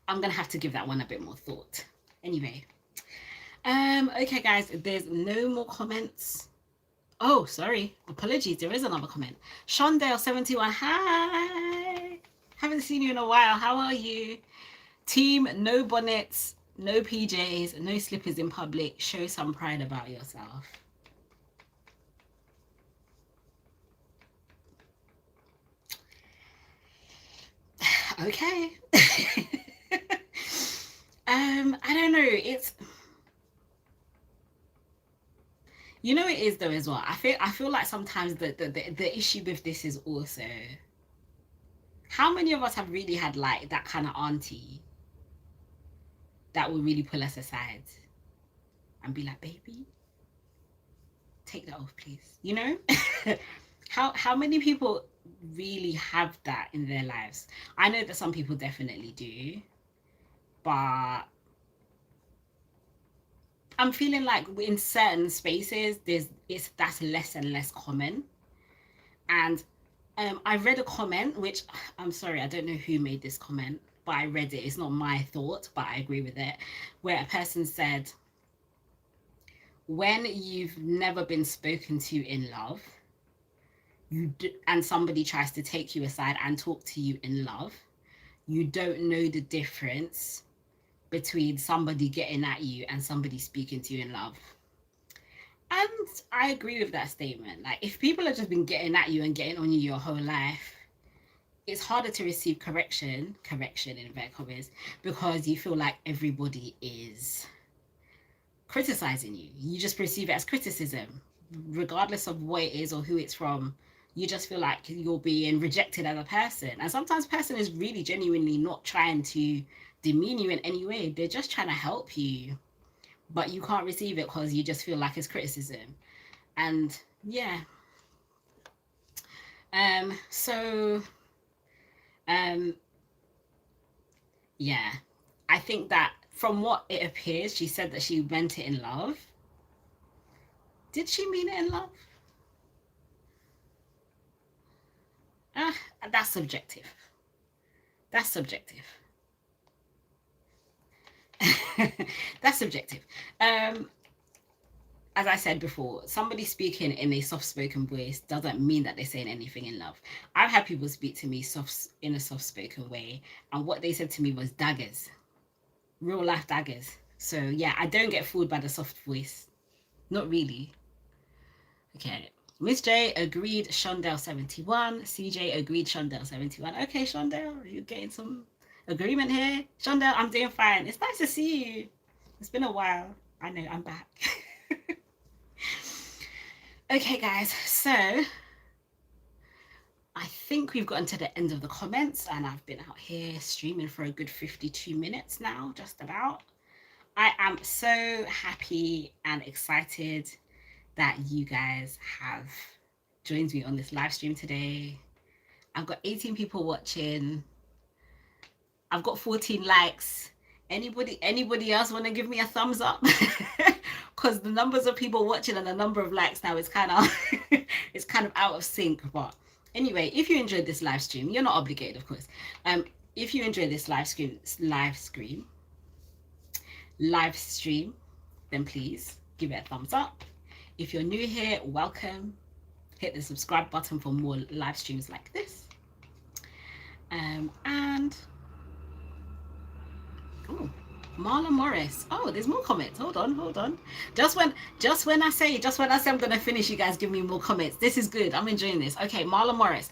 I'm gonna have to give that one a bit more thought. Anyway, okay, guys, there's no more comments. Oh, sorry, apologies. There is another comment. Shondale71, hi. Haven't seen you in a while. How are you? Team, no bonnets, no PJs, no slippers in public. Show some pride about yourself. Okay. I don't know. It's, you know, it is though as well. I feel like sometimes the issue with this is also, how many of us have really had like that kind of auntie that will really pull us aside and be like, baby, take that off, please. You know? How many people really have that in their lives? I know that some people definitely do, but I'm feeling like in certain spaces that's less and less common. And I read a comment, which I'm sorry, I don't know who made this comment, but I read it. It's not my thought, but I agree with it, where a person said, when you've never been spoken to in love, and somebody tries to take you aside and talk to you in love, you don't know the difference between somebody getting at you and somebody speaking to you in love. And I agree with that statement. Like, if people have just been getting at you and getting on you your whole life, it's harder to receive correction in inverted commas, because you feel like everybody is criticizing you. You just perceive it as criticism, regardless of what it is or who it's from. You just feel like you're being rejected as a person. And sometimes person is really genuinely not trying to demean you in any way. They're just trying to help you, but you can't receive it because you just feel like it's criticism. And yeah. Yeah, I think that from what it appears, she said that she meant it in love. Did she mean it in love? That's subjective. That's subjective. That's subjective. As I said before, somebody speaking in a soft-spoken voice doesn't mean that they're saying anything in love. I've had people speak to me in a soft-spoken way, and what they said to me was daggers, real life daggers. So yeah, I don't get fooled by the soft voice. Not really. Okay. Miss J agreed, Shondell 71. CJ agreed, Shondell 71. Okay, Shondell, you're getting some agreement here. Shondell, I'm doing fine. It's nice to see you. It's been a while. I know, I'm back. Okay, guys, so I think we've gotten to the end of the comments, and I've been out here streaming for a good 52 minutes now, just about. I am so happy and excited that you guys have joined me on this live stream today. I've got 18 people watching. I've got 14 likes. Anybody else want to give me a thumbs up? Because the numbers of people watching and the number of likes now is kind of it's kind of out of sync. But anyway, if you enjoyed this live stream, you're not obligated, of course. If you enjoyed this live stream, then please give it a thumbs up. If you're new here, welcome. Hit the subscribe button for more live streams like this. And oh, Marla Morris. Oh, there's more comments. Hold on. Just when I say I'm gonna finish, you guys give me more comments. This is good. I'm enjoying this. Okay, Marla Morris.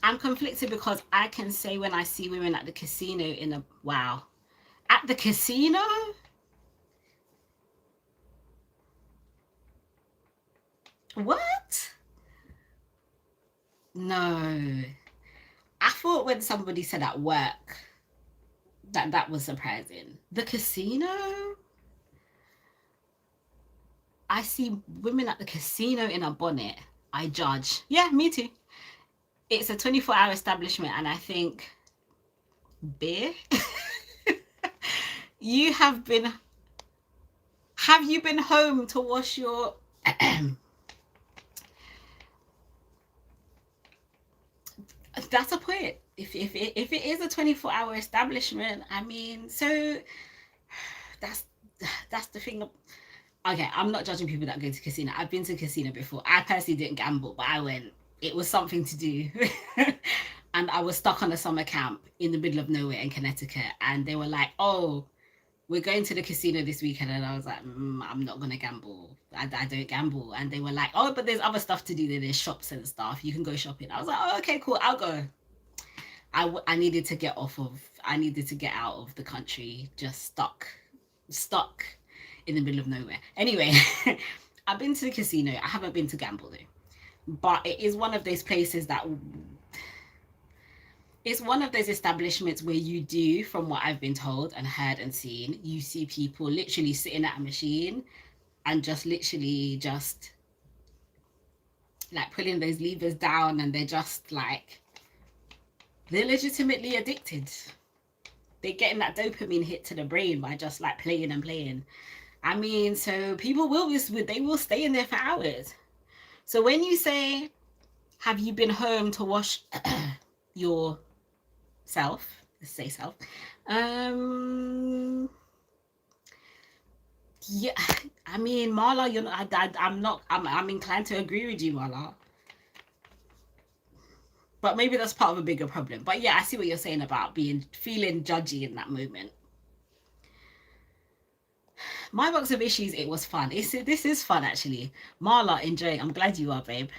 I'm conflicted because I can say when I see women at the casino at the casino. What? No. I thought when somebody said at work that was surprising. The casino? I see women at the casino in a bonnet. I judge. Yeah, me too. It's a 24-hour establishment, and I think beer. Have you been home to wash your That's a point. If it is a 24-hour establishment, I mean, so that's the thing. Okay, I'm not judging people that go to casino. I've been to casino before. I personally didn't gamble, but I went. It was something to do. And I was stuck on a summer camp in the middle of nowhere in Connecticut, and they were like, "Oh, we're going to the casino this weekend," and I was like, "I'm not gonna gamble. I don't gamble." And they were like, "Oh, but there's other stuff to do. There's shops and stuff. You can go shopping." I was like, "Oh, okay, cool. I'll go." I needed to get out of the country, just stuck in the middle of nowhere. Anyway, I've been to the casino. I haven't been to gamble though, but it is one of those places that it's one of those establishments where you do, from what I've been told and heard and seen, you see people literally sitting at a machine and just literally just like pulling those levers down, and they're just like, they're legitimately addicted. They're getting that dopamine hit to the brain by just like playing and playing. I mean, so people will stay in there for hours. So when you say, have you been home to wash your self? Let's say self. Yeah, I mean, Marla, I'm inclined to agree with you, Marla. But maybe that's part of a bigger problem. But yeah, I see what you're saying about feeling judgy in that moment. My box of issues, it was fun. This is fun, actually. Marla, enjoying. I'm glad you are, babe.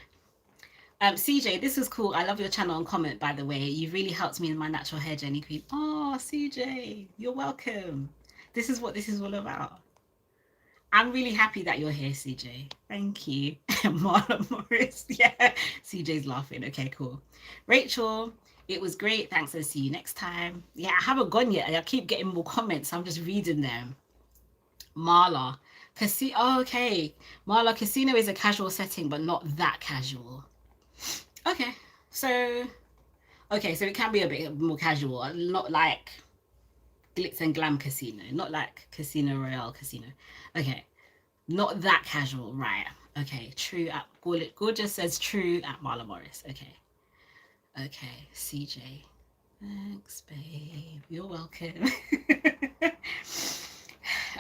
CJ, this was cool. I love your channel and comment, by the way. You really helped me in my natural hair journey, queen. Oh, CJ, you're welcome. This is what this is all about. I'm really happy that you're here, CJ. Thank you. Marla Morris. Yeah, CJ's laughing. Okay, cool. Rachel, it was great. Thanks, and see you next time. Yeah, I haven't gone yet. I keep getting more comments. I'm just reading them. Marla. Oh, okay. Marla, casino is a casual setting, but not that casual. Okay. So it can be a bit more casual. Not like glitz and glam casino. Not like Casino Royale casino. Okay. Not that casual. Right. Okay. True at Gorgeous says true at Marla Morris. Okay. Okay. CJ. Thanks, babe. You're welcome.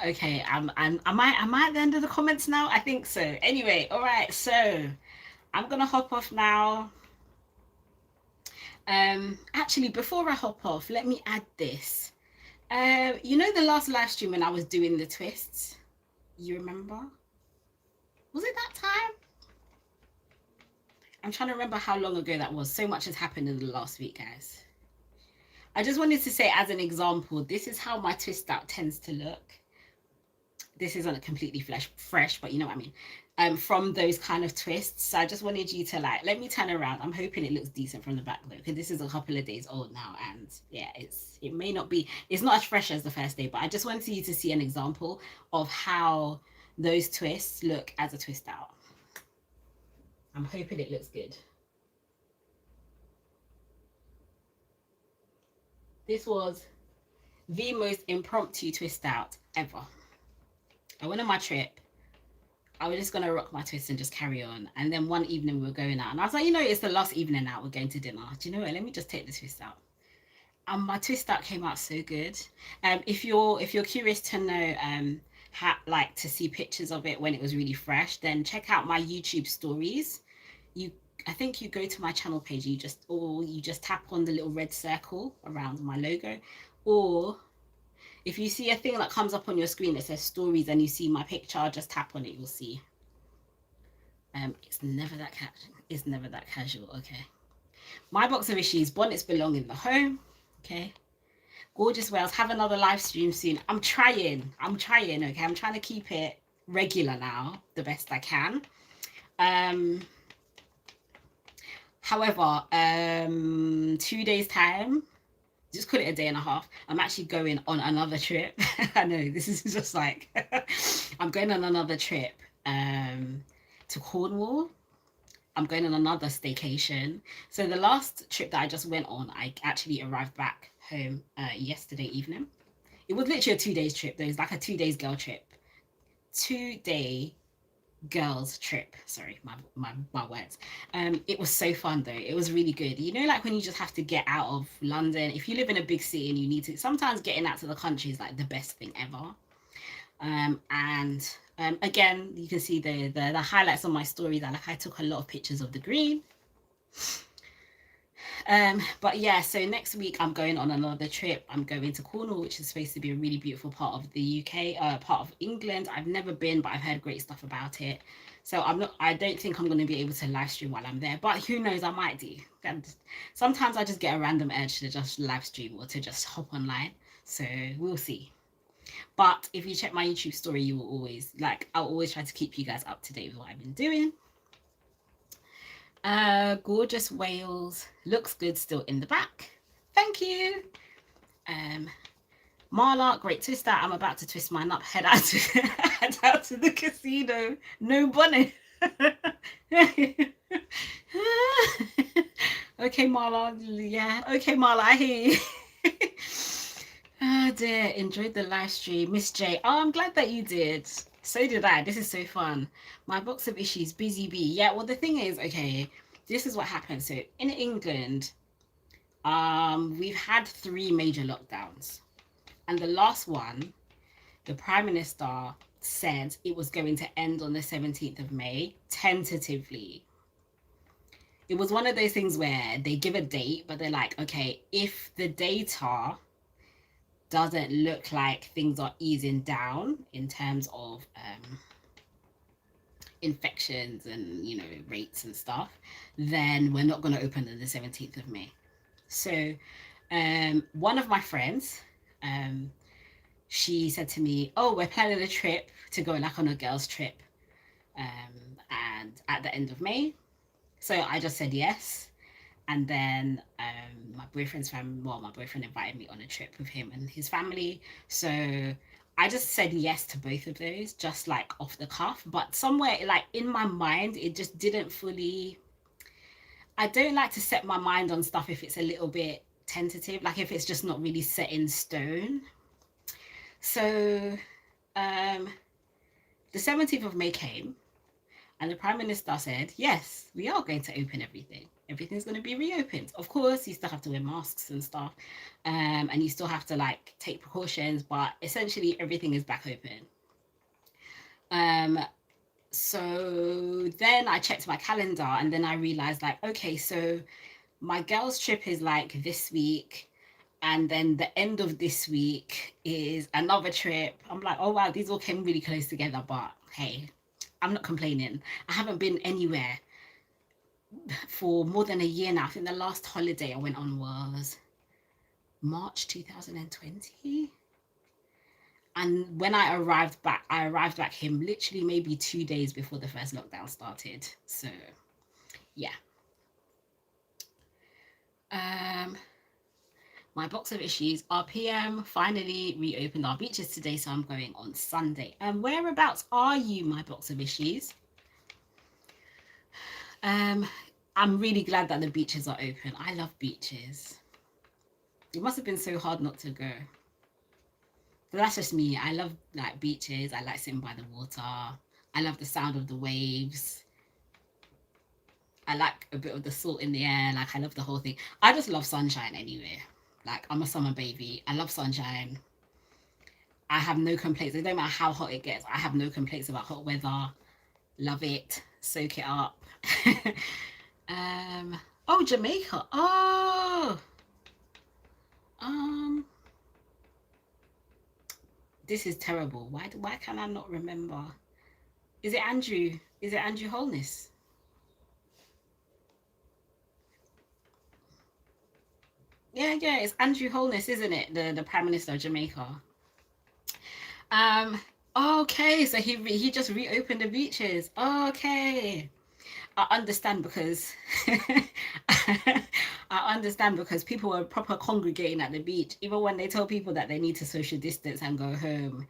Okay, am I at the end of the comments now? I think so. Anyway, all right, so I'm gonna hop off now. Actually, before I hop off, let me add this. You know the last live stream when I was doing the twists? You remember? Was it that time? I'm trying to remember how long ago that was. So much has happened in the last week, guys. I just wanted to say, as an example, this is how my twist out tends to look. This isn't completely fresh, but you know what I mean. From those kind of twists. So I just wanted you to let me turn around. I'm hoping it looks decent from the back though, because this is a couple of days old now, and yeah, it may not be, it's not as fresh as the first day, but I just wanted you to see an example of how those twists look as a twist out. I'm hoping it looks good. This was the most impromptu twist out ever. I went on my trip. I was just going to rock my twist and just carry on. And then one evening we were going out. And I was like, it's the last evening out. We're going to dinner. Do you know what? Let me just take the twist out. And my twist out came out so good. If you're curious to know how, to see pictures of it when it was really fresh, then check out my YouTube stories. I think you go to my channel page. You just tap on the little red circle around my logo, or if you see a thing that comes up on your screen that says stories and you see my picture, just tap on it, you'll see. It's never that casual. Okay. My box of issues, bonnets belong in the home. Okay. Gorgeous Wales, have another live stream soon. I'm trying, okay. I'm trying to keep it regular now, the best I can. However, 2 days time, just call it a day and a half, I'm actually going on another trip. I know, this is just like, I'm going on another trip to Cornwall. I'm going on another staycation. So the last trip that I just went on, I actually arrived back home yesterday evening. It was literally a 2 days trip. There was like a 2 days girl trip. 2 day girls trip. Sorry, my words. It was so fun though. It was really good. Like when you just have to get out of London. If you live in a big city and you need to, sometimes getting out to the country is like the best thing ever. Again, you can see the highlights on my story that I took a lot of pictures of the green. But yeah, so next week I'm going on another trip. I'm going to Cornwall, which is supposed to be a really beautiful part of the UK, part of England. I've never been, but I've heard great stuff about it. So I don't think I'm going to be able to live stream while I'm there, but who knows, I might do. And sometimes I just get a random urge to just live stream or to just hop online. So we'll see. But if you check my YouTube story, you will always, I'll always try to keep you guys up to date with what I've been doing. Gorgeous Wales, looks good still in the back. Thank you. Marla, great twist out. I'm about to twist mine up. Head out to the casino. No bonnet. Okay, Marla. Yeah. Okay, Marla, I hear you. Oh dear, enjoyed the live stream. Miss J. Oh, I'm glad that you did. So did I. This is so fun. My box of issues, busy bee. Yeah, well, the thing is, okay, this is what happened. So in England, we've had 3 major lockdowns. And the last one, the Prime Minister said it was going to end on the 17th of May, tentatively. it was one of those things where they give a date, but they're like, okay, if the data doesn't look like things are easing down in terms of infections and, you know, rates and stuff, then we're not going to open on the 17th of May. So one of my friends, she said to me, oh, we're planning a trip to go like on a girls trip and at the end of May. So I just said yes. And then my boyfriend's family, well, my boyfriend invited me on a trip with him and his family. So I just said yes to both of those, just like off the cuff. But somewhere like in my mind, it just didn't fully. I don't like to set my mind on stuff if it's a little bit tentative, like if it's just not really set in stone. So the 17th of May came, and the Prime Minister said, yes, we are going to open everything. Everything's going to be reopened. Of course, you still have to wear masks and stuff. And you still have to like take precautions, but essentially everything is back open. So then I checked my calendar and then I realized like, okay, so my girls' trip is like this week. And then the end of this week is another trip. I'm like, oh, wow, these all came really close together. But hey, I'm not complaining. I haven't been anywhere for more than a year now. I think the last holiday I went on was March 2020. And when I arrived back him literally maybe 2 days before the first lockdown started. So yeah. My box of issues. RPM finally reopened our beaches today, so I'm going on Sunday. And whereabouts are you, my box of issues? I'm really glad that the beaches are open. I love beaches. It must have been so hard not to go. But that's just me. I love like beaches. I like sitting by the water. I love the sound of the waves. I like a bit of the salt in the air. Like I love the whole thing. I just love sunshine anyway. Like I'm a summer baby. I love sunshine. I have no complaints. It don't matter how hot it gets. I have no complaints about hot weather. Love it. Soak it up. Oh, Jamaica. Oh. This is terrible. Why can I not remember? Is it Andrew? Is it Andrew Holness? Yeah, it's Andrew Holness, isn't it? The Prime Minister of Jamaica. Okay, so he just reopened the beaches. Okay. I understand because I understand because people were proper congregating at the beach. Even when they told people that they need to social distance and go home,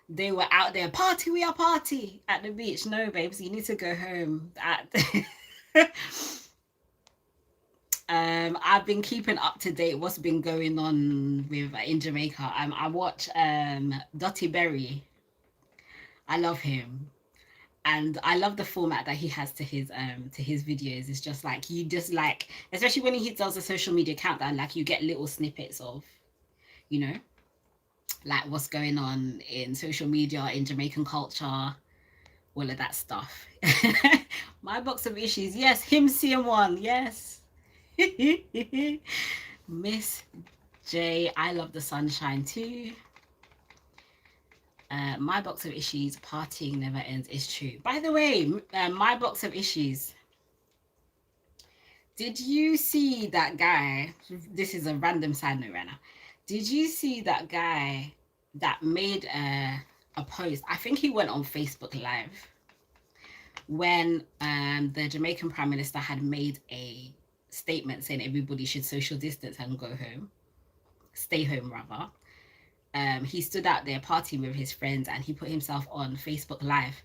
they were out there, party, we are party at the beach. No, babes, you need to go home. I've been keeping up to date what's been going on with in Jamaica. I watch Dottie Berry. I love him. And I love the format that he has to his videos. It's just like you just like, especially when he does a social media countdown, like you get little snippets of, you know, like what's going on in social media, in Jamaican culture, all of that stuff. My box of issues, yes, him CM1, yes. Miss J, I love the sunshine too. My box of issues, partying never ends, is true. By the way, my box of issues. Did you see that guy? This is a random side note right now. Did you see that guy that made a post? I think he went on Facebook Live when the Jamaican Prime Minister had made a statement saying everybody should social distance and go home, stay home rather. He stood out there partying with his friends and he put himself on Facebook Live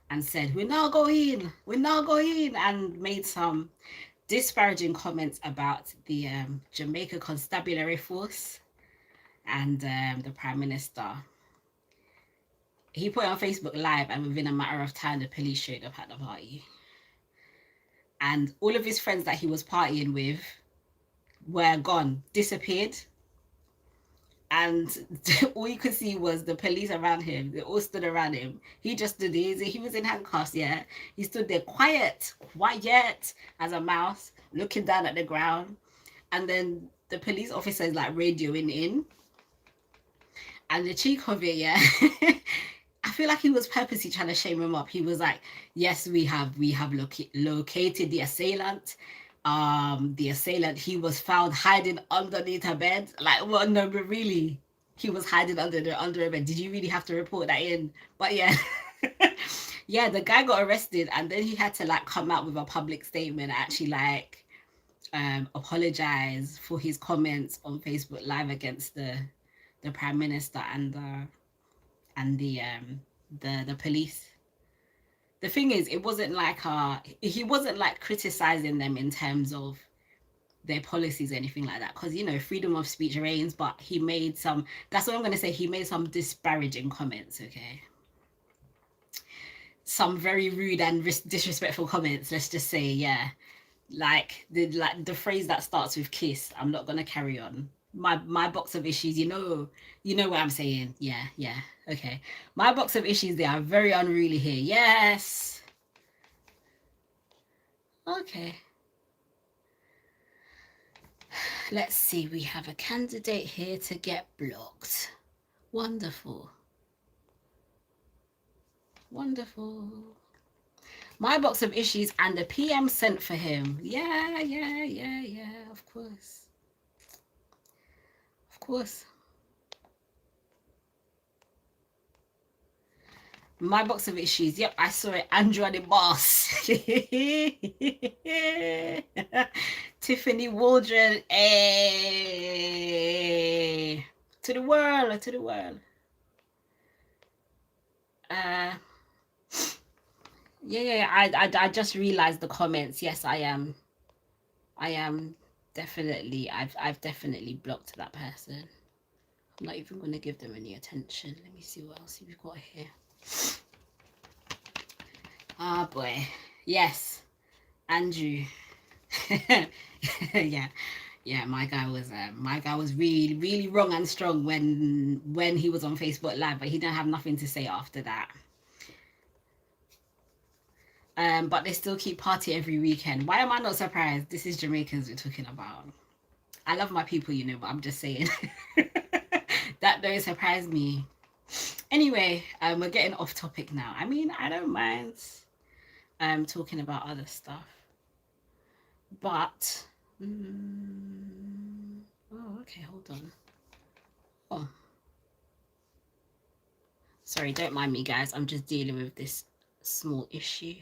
and said, we're now going, and made some disparaging comments about the Jamaica Constabulary Force and the Prime Minister. He put it on Facebook Live and within a matter of time, the police showed up at the party. And all of his friends that he was partying with were gone, disappeared. and all you could see was the police around him. They all stood around him. He just stood there. He was in handcuffs, yeah. He stood there quiet as a mouse, looking down at the ground. And then the police officer is like radioing in. And the cheek of it, yeah. I feel like he was purposely trying to shame him up. He was like, yes, we have located the assailant. The assailant, he was found hiding underneath her bed. Like, well, no, but really, he was hiding under her bed. Did you really have to report that in? But yeah. Yeah, the guy got arrested, and then he had to like come out with a public statement, actually like apologize for his comments on Facebook Live against the Prime Minister and the police. The thing is, it wasn't like he wasn't like criticizing them in terms of their policies or anything like that, because you know freedom of speech reigns, but he made some, that's what I'm going to say, he made some disparaging comments, okay, some very rude and disrespectful comments, let's just say, yeah, like the phrase that starts with kiss, I'm not going to carry on. My box of issues, you know what I'm saying, yeah, okay, my box of issues, they are very unruly here, yes, okay. Let's see, we have a candidate here to get blocked. Wonderful. Wonderful. My box of issues and the PM sent for him. Yeah, of course. Of course. My box of issues. Yep, I saw it. Andrew the boss. Tiffany Waldron. Hey. To the world. To the world. Yeah. I just realized the comments. Yes, I am definitely. I've definitely blocked that person. I'm not even going to give them any attention. Let me see what else we've got here. Ah, oh boy. Yes, Andrew. yeah. My guy was really wrong and strong when he was on Facebook Live, but he didn't have nothing to say after that. But they still keep party every weekend. Why am I not surprised? This is Jamaicans we're talking about. I love my people, you know, but I'm just saying. That don't surprise me. Anyway, we're getting off topic now. I mean, I don't mind talking about other stuff. But oh, okay, hold on. Oh. Sorry, don't mind me, guys. I'm just dealing with this small issue.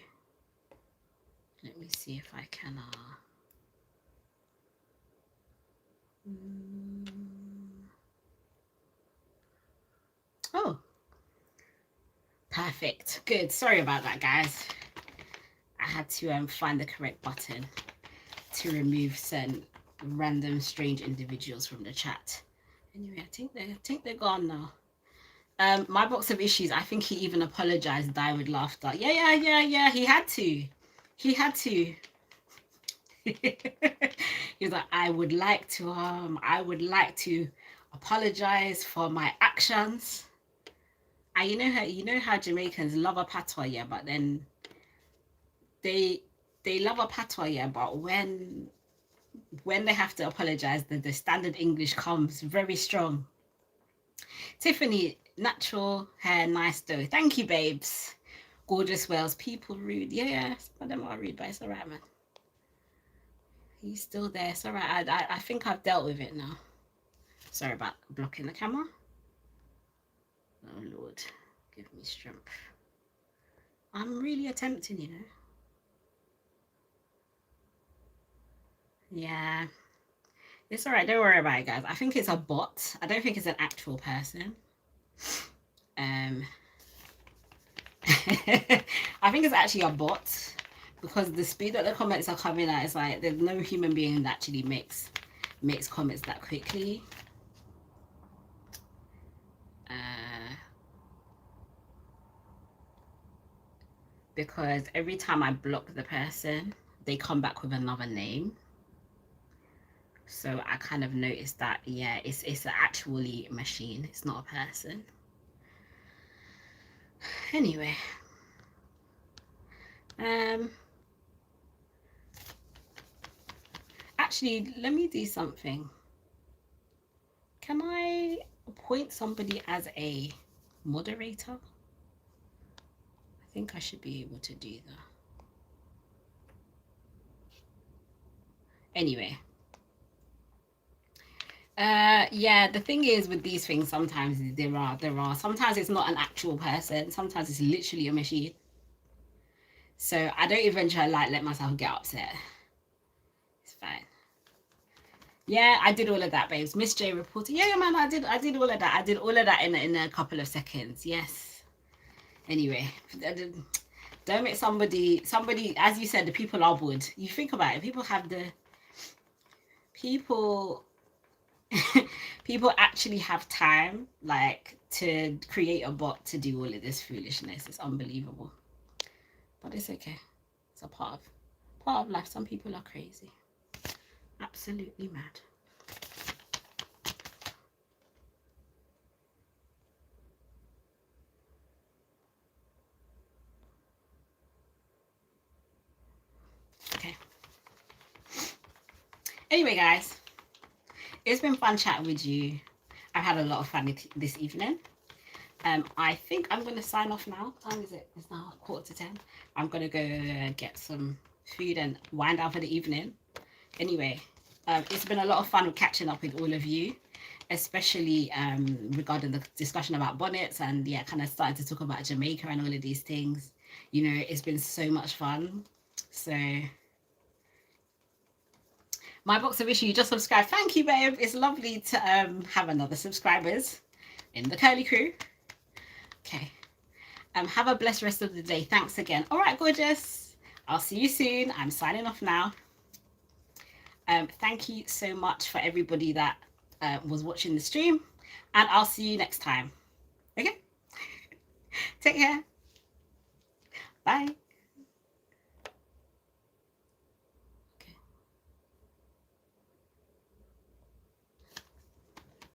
Let me see if I can oh, perfect. Good. Sorry about that, guys. I had to find the correct button to remove certain random strange individuals from the chat. Anyway, I think they're gone now. My box of issues, I think he even apologized, died with laughter. Yeah. He had to. He was like, I would like to apologize for my actions. And you know how Jamaicans love a patois, yeah, but then they love a patois, yeah, but when they have to apologize, the standard English comes very strong. Tiffany, natural hair, nice though. Thank you, babes. Gorgeous Wales, people rude. Yeah, some of them are rude, but it's all right, man. He's still there. It's all right. I think I've dealt with it now. Sorry about blocking the camera. Oh, Lord. Give me strength. I'm really attempting, you know. Yeah. It's all right. Don't worry about it, guys. I think it's a bot. I don't think it's an actual person. I think it's actually a bot, because the speed that the comments are coming at, it's like there's no human being that actually makes comments that quickly. Because every time I block the person, they come back with another name. So I kind of noticed that, yeah, it's actually a machine. It's not a person. Anyway, actually, let me do something. Can I appoint somebody as a moderator? I think I should be able to do that. Anyway, yeah, the thing is with these things, sometimes there are sometimes it's not an actual person, sometimes it's literally a machine. So I don't even try like let myself get upset. It's fine. Yeah, I did all of that, babes. Miss J reported. Yeah, man, I did all of that. I did all of that in a couple of seconds. Yes. Anyway, don't make somebody, as you said, the people are bored. You think about it. People people actually have time, like, to create a bot to do all of this foolishness. It's unbelievable. But it's okay. It's a part of life. Some people are crazy. Absolutely mad. Okay. Anyway, guys, it's been fun chatting with you. I've had a lot of fun this evening. I think I'm going to sign off now. What time is it? It's now 9:45. I'm going to go get some food and wind down for the evening. Anyway, it's been a lot of fun catching up with all of you, especially regarding the discussion about bonnets and, yeah, kind of starting to talk about Jamaica and all of these things. You know, it's been so much fun. So my box of issue, just subscribe. Thank you, babe. It's lovely to have another subscribers in the curly crew. Okay. Have a blessed rest of the day. Thanks again. All right, gorgeous. I'll see you soon. I'm signing off now. Thank you so much for everybody that was watching the stream, and I'll see you next time. Okay? Take care. Bye.